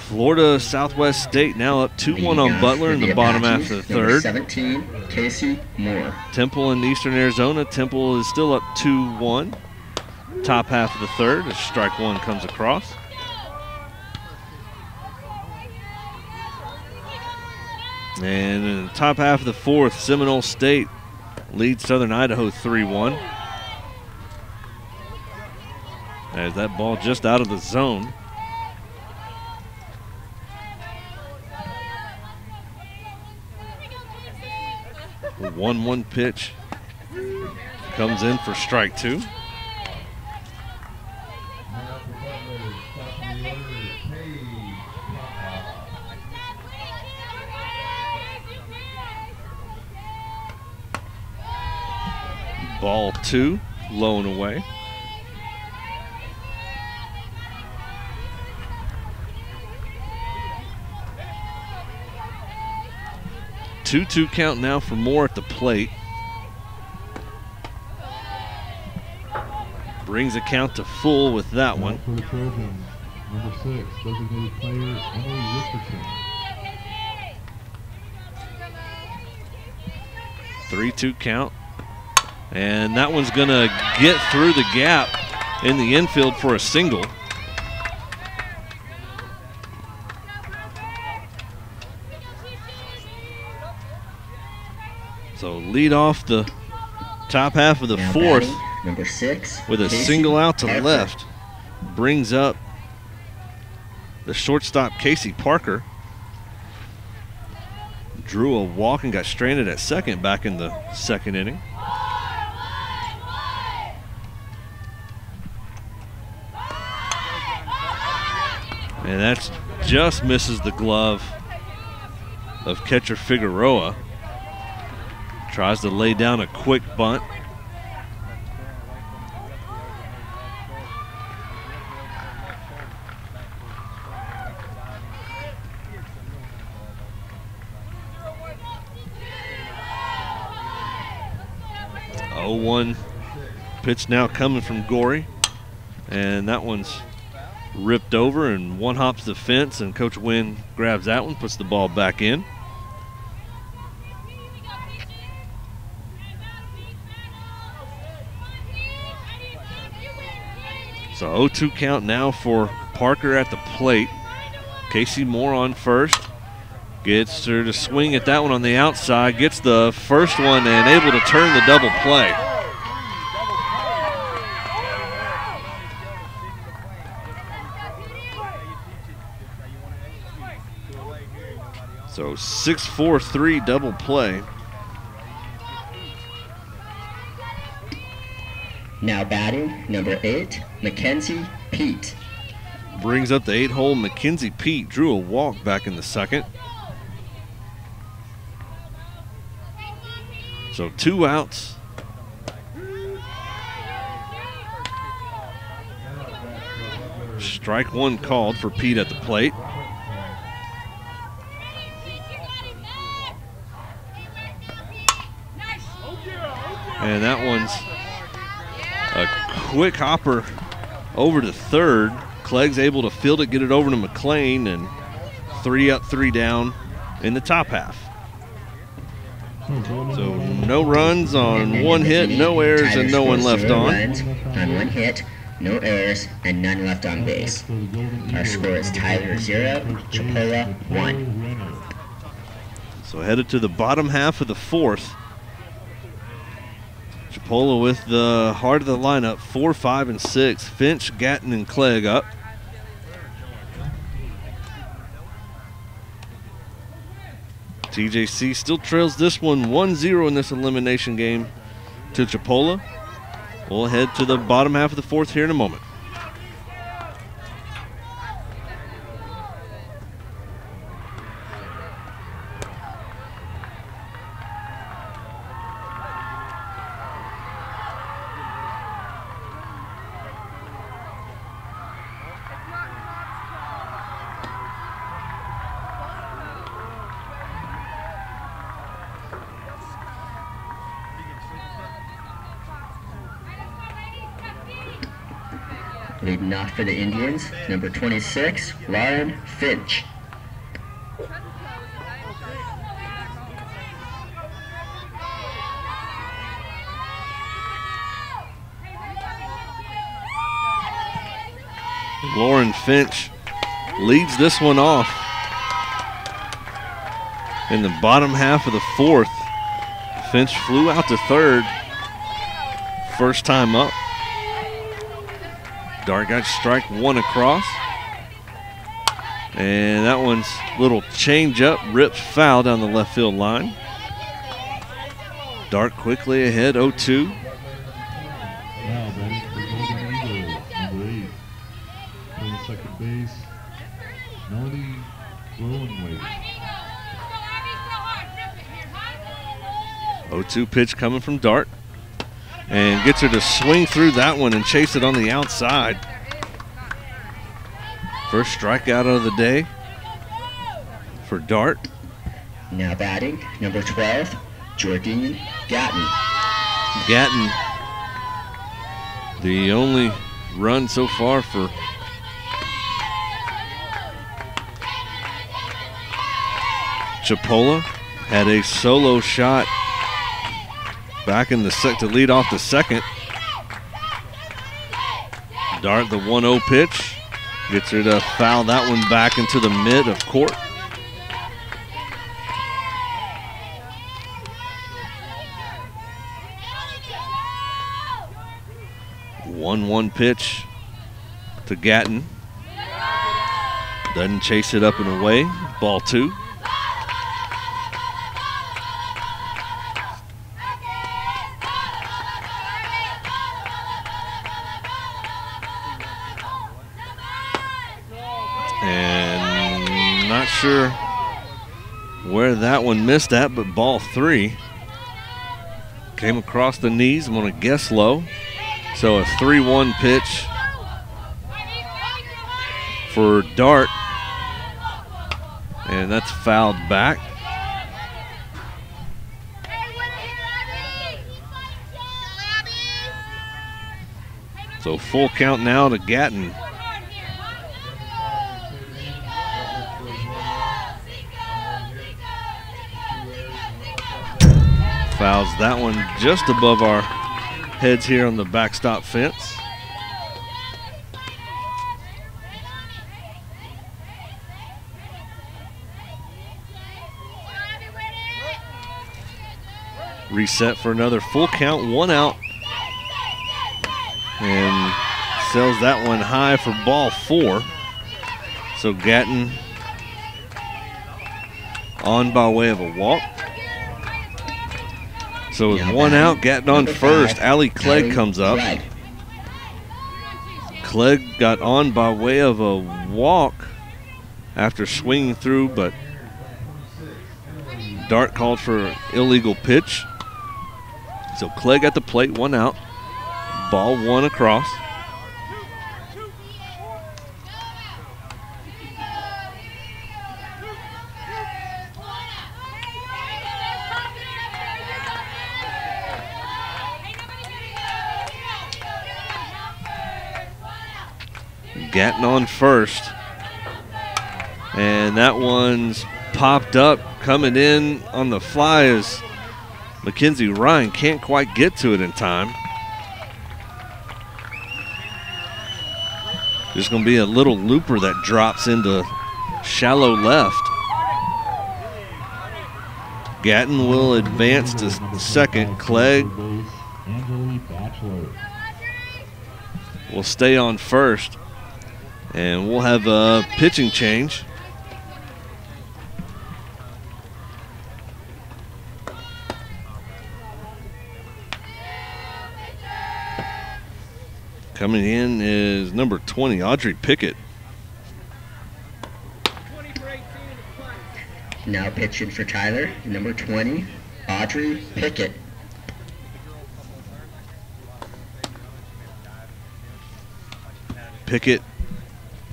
Florida Southwest State now up 2-1 on Butler in the bottom half of the third. 17, Casey Moore. Temple in Eastern Arizona. Temple is still up 2-1. Top half of the third as strike one comes across. And in the top half of the fourth, Seminole State leads Southern Idaho 3-1. As that ball just out of the zone. The 1-1 pitch comes in for strike two. Ball two, low and away. Two count now for Moore at the plate. Brings a count to full with that one. For the Trojans, number 6, designated player Emily Richardson. 3-2 count. And that one's going to get through the gap in the infield for a single. So lead off the top half of the Now fourth batting, number 6, with a Casey single out to Parker. left. Brings up the shortstop, Casey Parker. Drew a walk and got stranded at second back in the second inning. And that just misses the glove of catcher Figueroa. Tries to lay down a quick bunt. Oh, 1 pitch now coming from Gorey, and that one's ripped over and one hops the fence, and Coach Wynn grabs that one, puts the ball back in. So 0-2 count now for Parker at the plate. Casey Moore on first. Gets her to swing at that one on the outside. Gets the first one and able to turn the double play. So 6-4-3 double play. Now batting, number 8, Mackenzie Pete. Brings up the 8-hole Mackenzie Pete. Drew a walk back in the second. So 2 outs. Strike 1 called for Pete at the plate. And that one's a quick hopper over to third. Clegg's able to field it, get it over to McLean, and 3 up, 3 down in the top half. So no runs on 1 hit, no errors, and no one left on. Runs on 1 hit, no errors, and none left on base. Our score is Tyler 0, Chipola 1. So headed to the bottom half of the fourth. Chipola with the heart of the lineup, 4, 5, and 6. Finch, Gatton, and Clegg up. TJC still trails this one 1-0 in this elimination game to Chipola. We'll head to the bottom half of the fourth here in a moment. Leading off for the Indians, number 26, Lauren Finch. Lauren Finch leads this one off in the bottom half of the fourth. Finch flew out to third, first time up. Dart got strike 1 across. And that one's little change up, rips foul down the left field line. Dart quickly ahead, 0-2. Now batting for Golden Eagles, number 8. Playing second base, Melody Rowanway. 0-2 pitch coming from Dart. And gets her to swing through that one and chase it on the outside. First strikeout of the day for Dart. Now batting, number 12, Jordine Gatton. Gatton, the only run so far for Chipola, had a solo shot back in the set to lead off the second. Dart, the 1-0 pitch. Gets her to foul that one back into the mid of court. One pitch to Gatton. Doesn't chase it up and away. Ball 2. And not sure where that one missed at, but ball 3 came across the knees. I'm going to guess low. So a 3-1 pitch for Dart, and that's fouled back. So full count now to Gatton. Fouls that one just above our heads here on the backstop fence. Reset for another full count, 1 out. And sells that one high for ball 4. So Gatton on by way of a walk. So with 1 out, Gatton on first. Allie Clegg comes up. Clegg got on by way of a walk after swinging through, but Dart called for an illegal pitch. So Clegg at the plate, 1 out. Ball 1 across. Gatton on first, and that one's popped up, coming in on the fly as Mackenzie Ryan can't quite get to it in time. There's going to be a little looper that drops into shallow left. Gatton will advance to second. Clegg will stay on first. And we'll have a pitching change. Coming in is number 20, Audrey Pickett. Now pitching for Tyler, number 20, Audrey Pickett. Pickett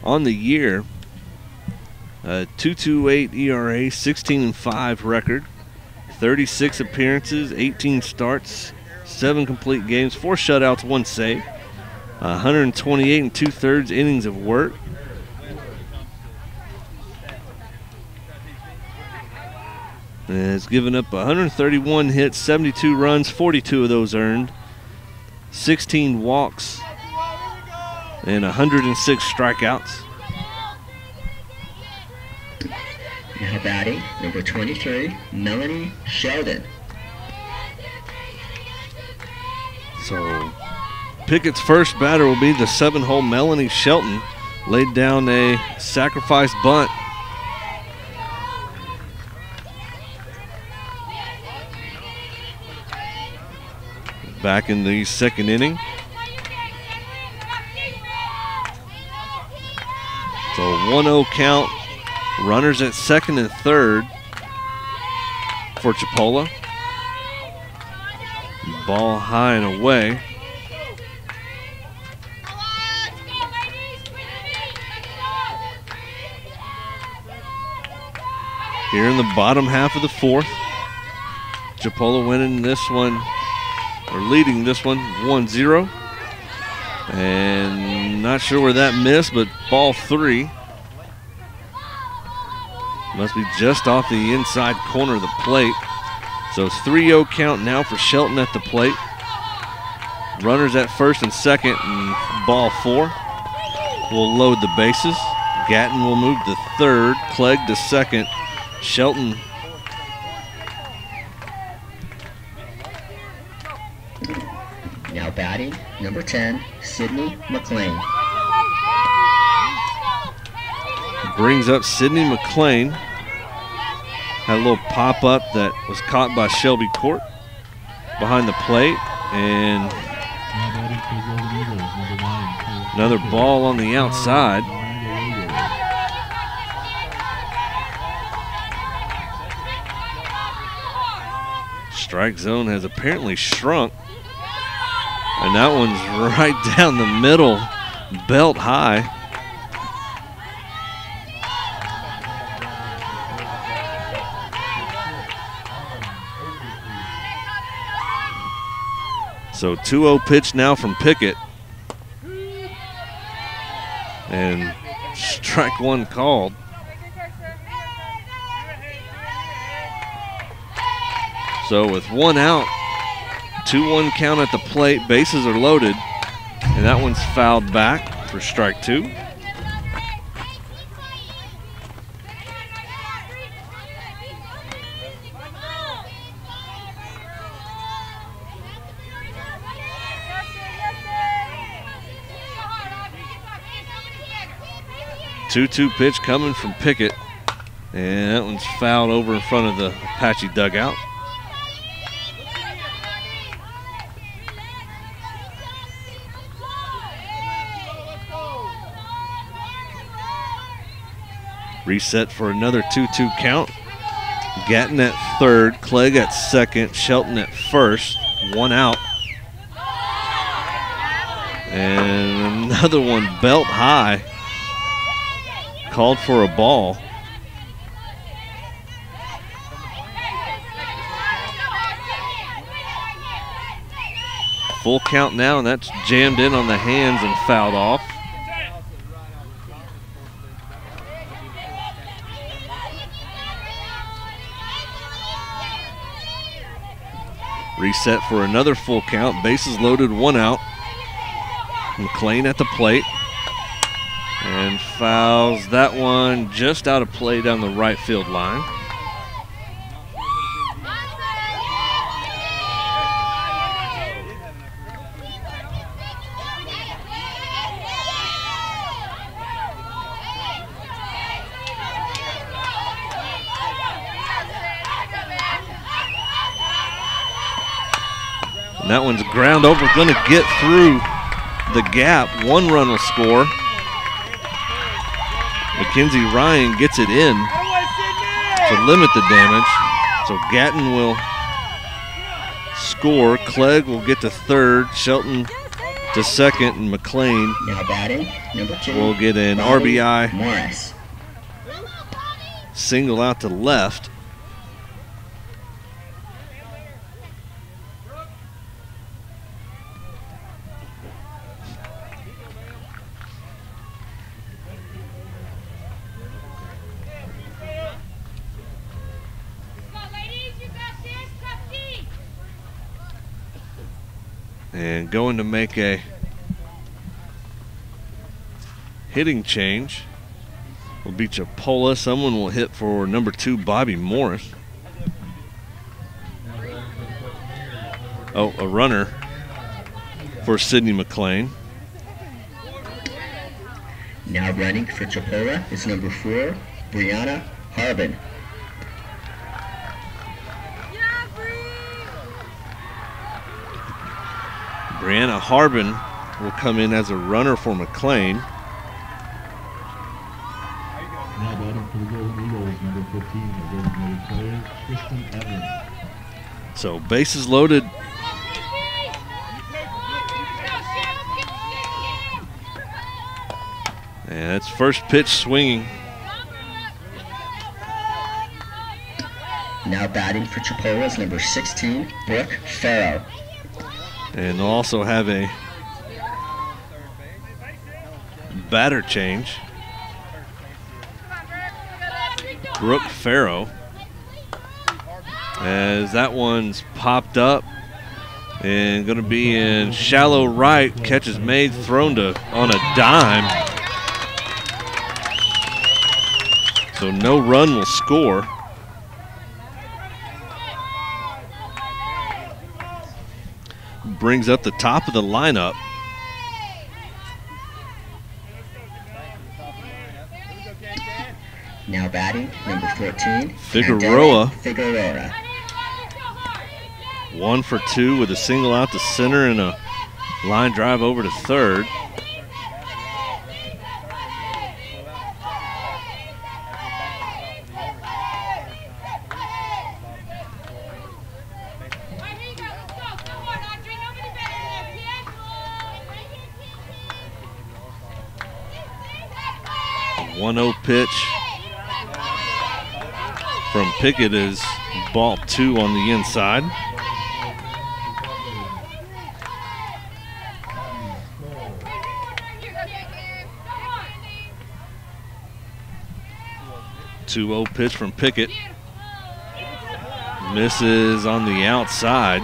on the year, 2.28 ERA, 16-5 record, 36 appearances, 18 starts, 7 complete games, 4 shutouts, 1 save, 128 2/3 innings of work. And has given up 131 hits, 72 runs, 42 of those earned, 16 walks, and 106 strikeouts. Now batting, number 23, Melanie Sheldon. So Pickett's first batter will be the 7-hole Melanie Shelton. Laid down a sacrifice bunt. Back in the second inning. So 1-0 count. Runners at second and third for Chipola. Ball high and away. Here in the bottom half of the fourth. Chipola winning this one, or leading this one 1-0. And not sure where that missed, but ball 3. Must be just off the inside corner of the plate. So 3-0 count now for Shelton at the plate. Runners at first and second, and ball 4. We'll load the bases. Gatton will move to third, Clegg to second. Shelton now batting, number 10, Sidney McLean. brings up Sidney McLean. Had a little pop-up that was caught by Shelby Court behind the plate, and another ball on the outside. Strike zone has apparently shrunk, and that one's right down the middle, belt high. So 2-0 pitch now from Pickett. And strike one called. So with one out, 2-1 count at the plate, bases are loaded, and that one's fouled back for strike two. Two-two pitch coming from Pickett, and that one's fouled over in front of the Apache dugout. Reset for another 2-2 count. Gatton at third, Clegg at second, Shelton at first, one out. And another one belt high. Called for a ball. Full count now, and that's jammed in on the hands and fouled off. Reset for another full count. Bases loaded, one out. McLean at the plate. And fouls that one just out of play down the right field line. And that one's ground over, going to get through the gap. One run will score. Mackenzie Ryan gets it in to limit the damage. So Gatton will score. Clegg will get to third. Shelton to second. And McLean now batting, number 2, will get an RBI Morris. single out to left. And going to make a hitting change will be Chipola. Someone will hit for number 2, Bobby Morris. Oh, a runner for Sidney McLean. Now running for Chipola is number 4, Brianna Harbin. Brianna Harbin will come in as a runner for McLean. Now batting for the Golden Eagles, number 15, the designated player, Tristan Evans. So bases loaded. And it's first pitch swinging. Now batting for Chipola is number 16, Brooke Farrow. And they'll also have a batter change. Brooke Farrow as that one's popped up and going to be in shallow right. Catch is made, thrown on a dime. So no run will score. Brings up the top of the lineup. Now batting, number 14, Figueroa. Figueroa. 1 for 2 with a single out to center and a line drive over to third. A 1-0 pitch from Pickett is ball 2 on the inside. Two-0 pitch from Pickett. Misses on the outside.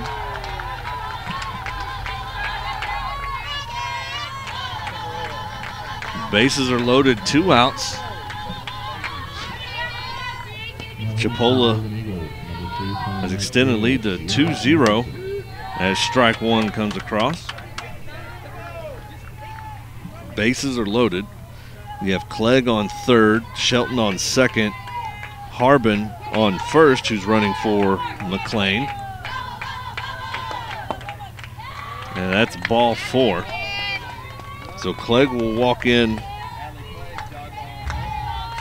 Bases are loaded, 2 outs. Chipola has extended lead to 2-0 as strike 1 comes across. Bases are loaded. We have Clegg on third, Shelton on second, Harbin on first, who's running for McLean. And that's ball 4. So Clegg will walk in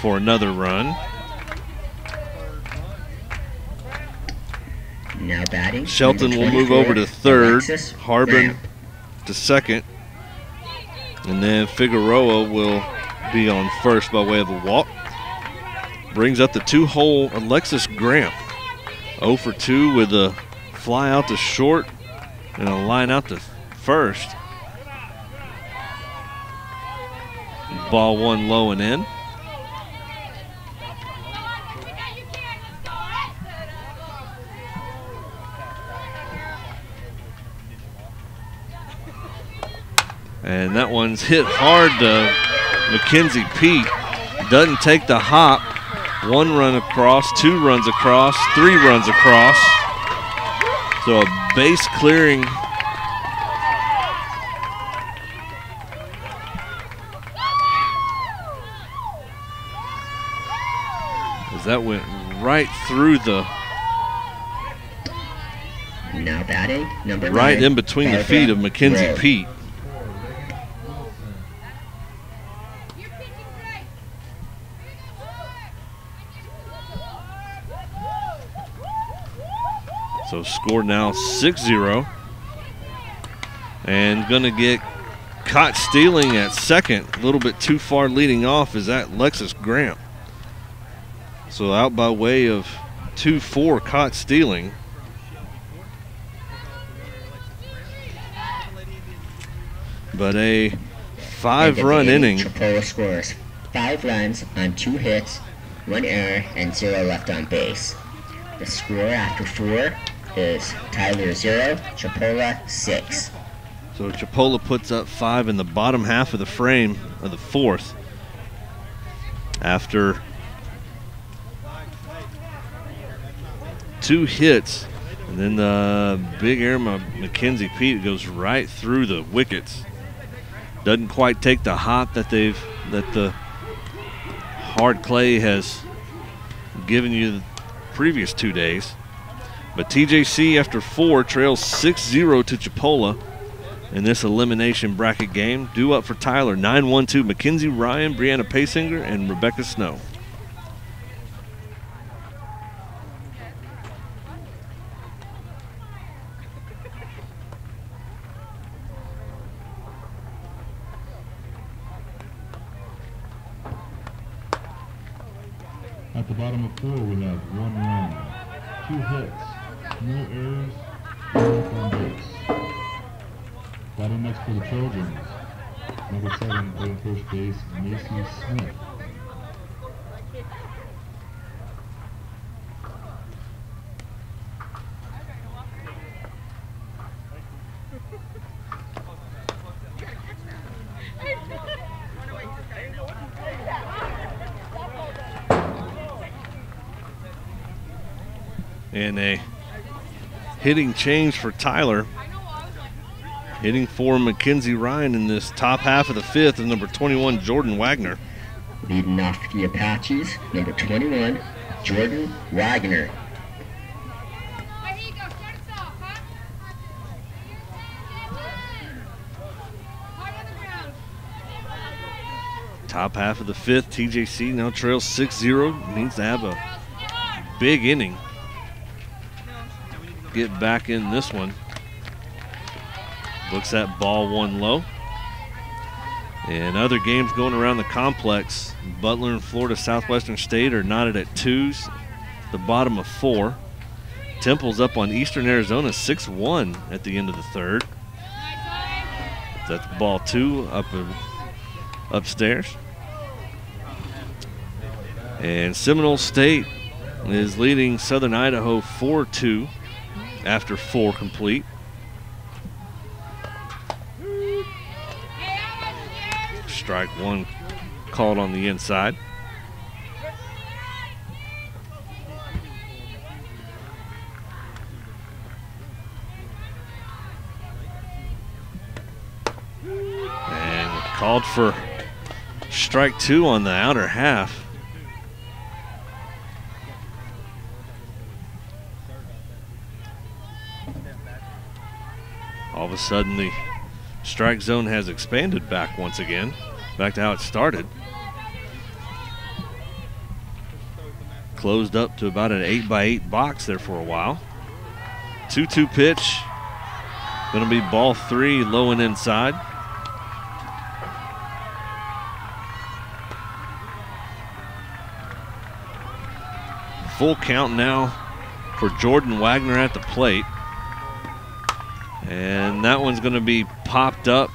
for another run. Now batting, Shelton will move over to third, Harbin to second, and then Figueroa will be on first by way of a walk. Brings up the 2-hole Alexis Graham. 0 for 2 with a fly out to short and a line out to first. Ball 1 low and in. And that one's hit hard to Mackenzie Pete. Doesn't take the hop. 1 run across, 2 runs across, 3 runs across. So a base clearing. As that went right through the. Now batting, number 9, right in between the feet of Mackenzie Ray. Pete. So score now 6-0. And going to get caught stealing at second. A little bit too far leading off is that Lexus Grant. So out by way of 2-4 caught stealing. But a 5-run inning. Chipola scores 5 runs on 2 hits, 1 error, and 0 left on base. The score after 4 is Tyler 0, Chipola 6. So Chipola puts up 5 in the bottom half of the frame of the 4th. After 2 hits, and then the big air Mackenzie Pete goes right through the wickets. Doesn't quite take the hop that the hard clay has given you the previous 2 days. But TJC after 4 trails 6-0 to Chipola in this elimination bracket game. Due up for Tyler, 9-1-2, Mackenzie Ryan, Brianna Pasinger, and Rebecca Snow. At the bottom of 4, we have 1 run, 2 hits, no errors, 1 left on base. Batting next for the Trojans, number 7, playing first base, Macy Smith. And a hitting change for Tyler. Hitting for Mackenzie Ryan in this top half of the fifth is number 21, Jordan Wagner. Leading off the Apaches, number 21, Jordan Wagner. Top half of the fifth, TJC now trails 6-0. Needs to have a big inning. Get back in this one. Looks at ball one low. And other games going around the complex. Butler and Florida Southwestern State are knotted at 2s, the bottom of 4. Temple's up on Eastern Arizona 6-1 at the end of the third. That's ball 2 upstairs. And Seminole State is leading Southern Idaho 4-2 after 4 complete. Strike one called on the inside. And called for strike 2 on the outer half. All of a sudden the strike zone has expanded back once again, back to how it started. Closed up to about an 8x8 box there for a while. 2-2 pitch. Going to be ball 3, low and inside. Full count now for Jordan Wagner at the plate. And that one's going to be popped up.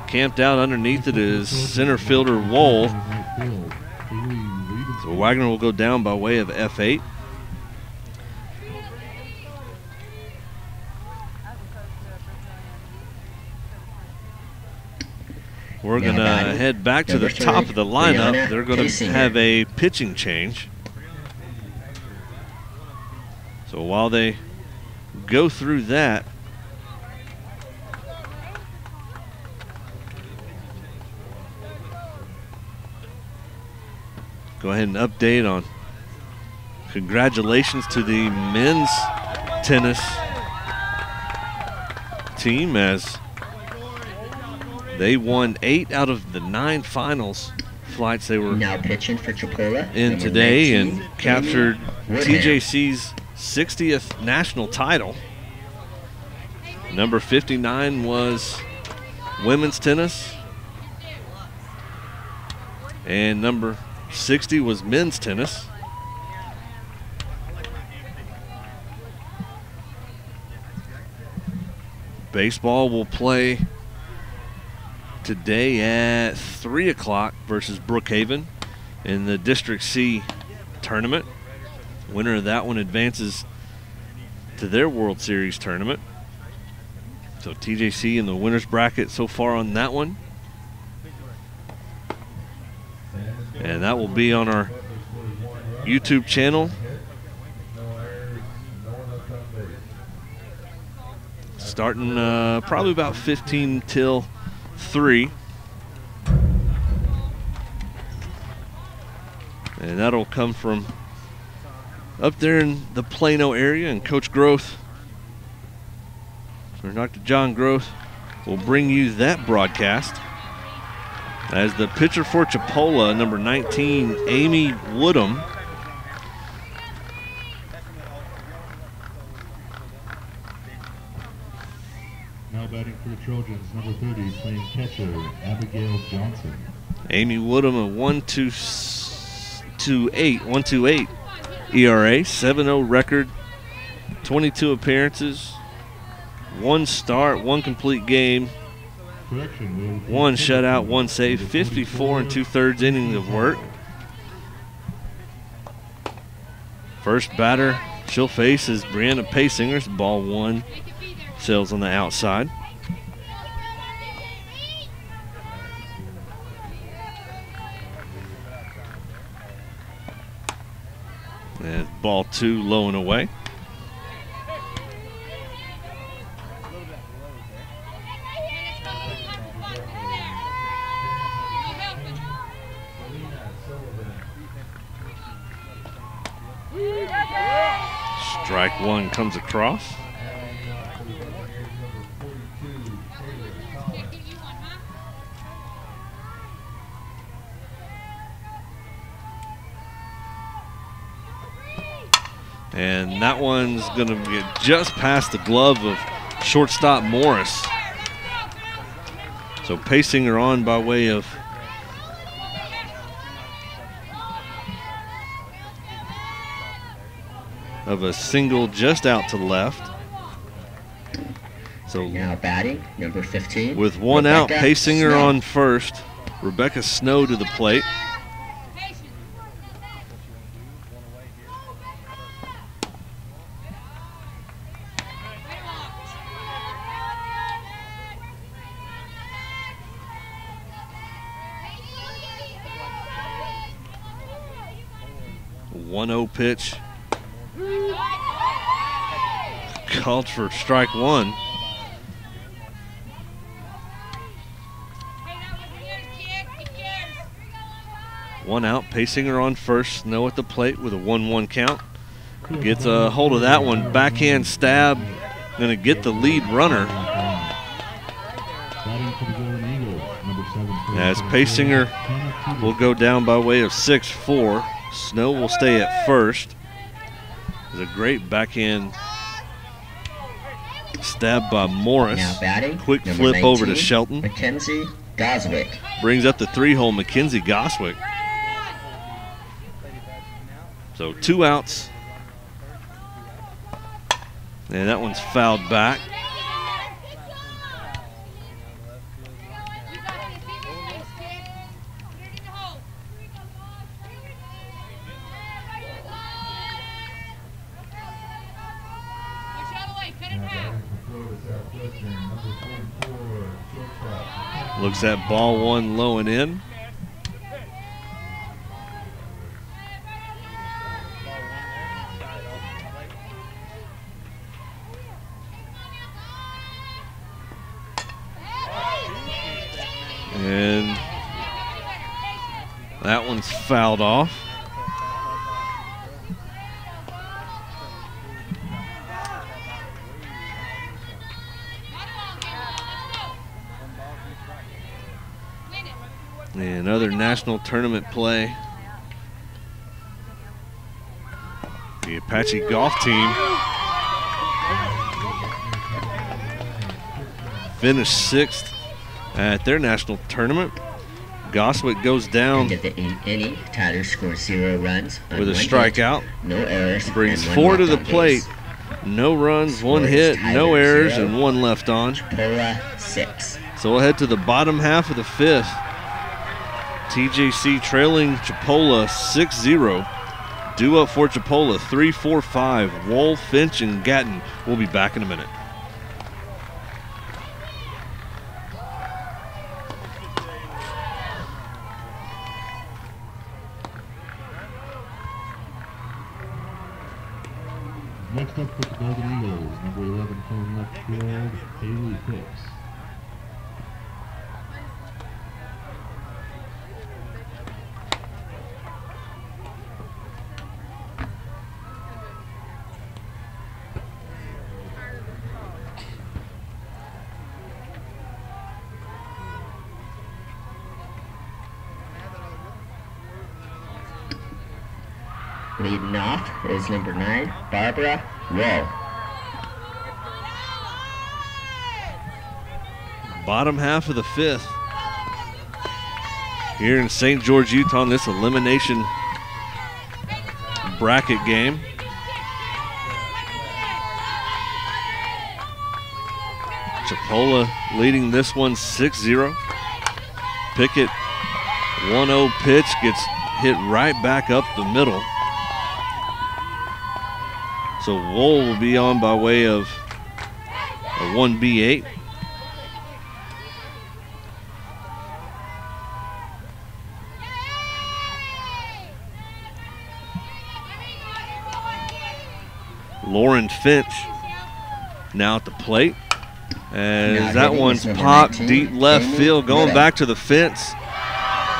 Camped out underneath it is center fielder Wohl. So Wagner will go down by way of F8. We're going to head back to the top of the lineup. They're going to have a pitching change. So while they go through that, go ahead and update on congratulations to the men's tennis team as they won 8 out of the 9 finals flights they were now pitching for Chipola in today and captured TJC's 60th national title. Number 59 was women's tennis, and number 60 was men's tennis. Baseball will play today at 3 o'clock versus Brookhaven in the District C tournament. Winner of that one advances to their World Series tournament. So TJC in the winner's bracket so far on that one. And that will be on our YouTube channel. Starting probably about 15 till 3. And that'll come from up there in the Plano area, and Coach Groth, or Dr. John Groth, will bring you that broadcast. As the pitcher for Chipola, number 19, Amy Woodham. Now batting for the Trojans, number 30, playing catcher, Abigail Johnson. Amy Woodham, a 1.28 ERA, 7.0 record, 22 appearances, 1 start, 1 complete game, 1 shutout, 1 save, 54 2/3 innings of work. First batter she'll face is Brianna Paysingers. Ball 1 sails on the outside. And ball 2 low and away. Strike one comes across. And that one's going to get just past the glove of shortstop Morris. So Paysinger on by way of a single just out to left. So now batting, number 15. With one out, Paysinger on first. Rebecca Snow to the plate. A 1-0 pitch. Called for strike one. One out, Paysinger on first, Snow at the plate with a 1-1 count. Gets a hold of that one, backhand stab, gonna get the lead runner. As Paysinger will go down by way of 6-4. Snow will stay at first. It's a great backhand stab by Morris. Now batting, quick number flip 19, over to Shelton. Mackenzie Goswick. Brings up the 3-hole Mackenzie Goswick. So 2 outs. And that one's fouled back. Looks at ball one low and in. And that one's fouled off. And other national tournament play. The Apache golf team finished 6th at their national tournament. Goswick goes down At the 8th inning, Tyler scores 0 runs on with a 1 strikeout. hit, no errors, Brings and 4 1 to left the on plate. base. No runs, 1 Score hit, is no Tyler, errors, 0. and 1 left on. Chipola 6. So we'll head to the bottom half of the 5th. TJC trailing Chipola 6-0. Due up for Chipola 3-4-5. Wool, Finch, and Gatton. We'll be back in a minute. Next up with the Golden Eagles, number 11 playing left field, Haley Hicks. Leading off is number 9, Barbara Rowe. Bottom half of the 5th. Here in St. George, Utah, in this elimination bracket game. Chipola leading this one 6-0. Pickett 1-0 pitch gets hit right back up the middle. So Wool will be on by way of a 1B8. Lauren Finch now at the plate. As that one's popped deep left field, going back to the fence.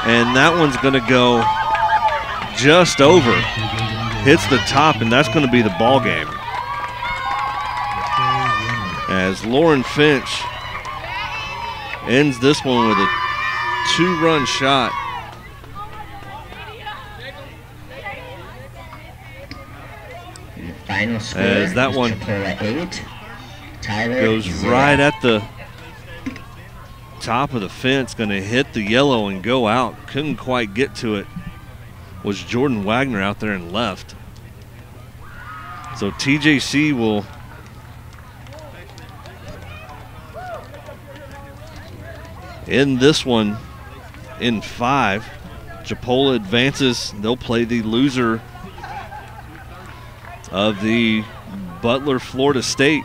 And that one's going to go just over. Hits the top, and that's going to be the ball game. as Lauren Finch ends this one with a 2-run shot. Final score As that one Chipola 8, Tyler goes 0. right at the top of the fence, going to hit the yellow and go out. Couldn't quite get to it. Was Jordan Wagner out there and left. So TJC will end this one in 5. Chipola advances. They'll play the loser of the Butler Florida State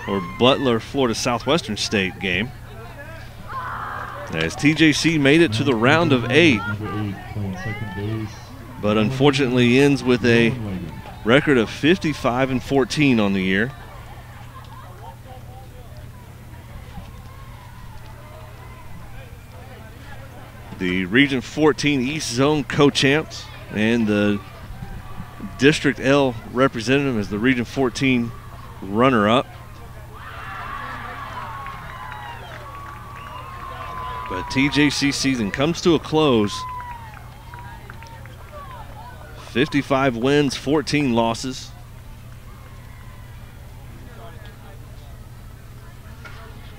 or Butler Florida Southwestern State game, as TJC made it to the round of 8, but unfortunately ends with a record of 55-14 on the year. The Region 14 East Zone co-champs and the District L representative as the Region 14 runner-up. But TJC season comes to a close. 55 wins, 14 losses.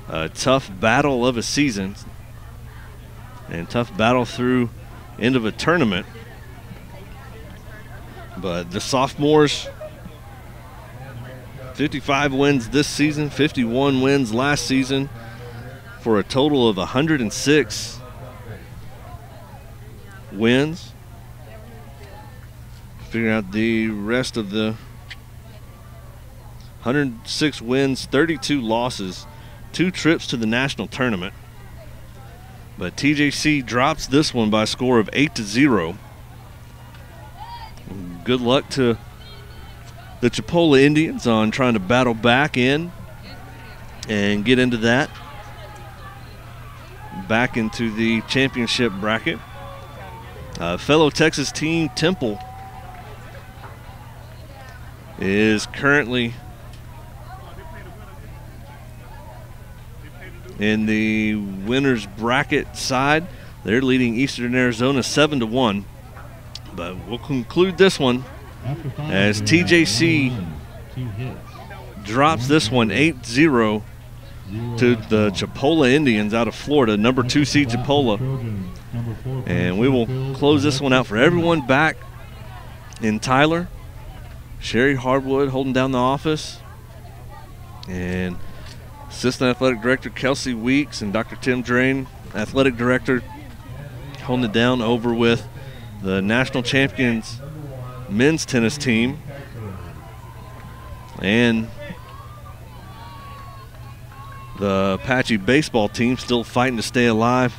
A tough battle of a season and tough battle through end of a tournament. But the sophomores, 55 wins this season, 51 wins last season, for a total of 106 wins. Figure out the rest of the 106 wins, 32 losses, 2 trips to the national tournament. But TJC drops this one by a score of 8-0. Good luck to the Chipola Indians on trying to battle back in and get into that. Back into the championship bracket. Fellow Texas team Temple is currently in the winners bracket side. They're leading Eastern Arizona 7-1. But we'll conclude this one as TJC drops this one 8-0 to the Chipola Indians out of Florida, number 2 seed Chipola. And we will close this one out for everyone back in Tyler. Sherry Hardwood holding down the office, and Assistant Athletic Director Kelsey Weeks and Dr. Tim Drain, Athletic Director, holding it down over with the national champions men's tennis team and the Apache baseball team still fighting to stay alive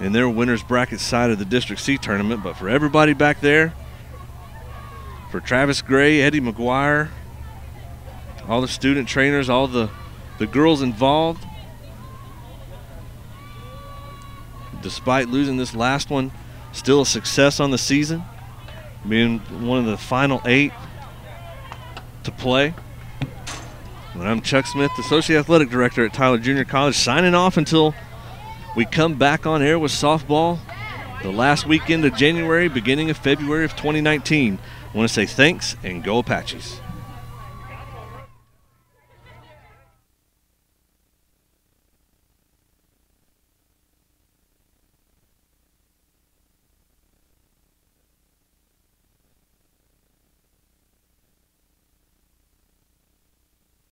in their winners bracket side of the District C tournament. But for everybody back there, for Travis Gray, Eddie McGuire, all the student trainers, all the girls involved, despite losing this last one, still a success on the season, being one of the final 8 to play. And I'm Chuck Smith, Associate Athletic Director at Tyler Junior College, signing off until we come back on air with softball the last weekend of January, beginning of February of 2019. I want to say thanks and go Apaches.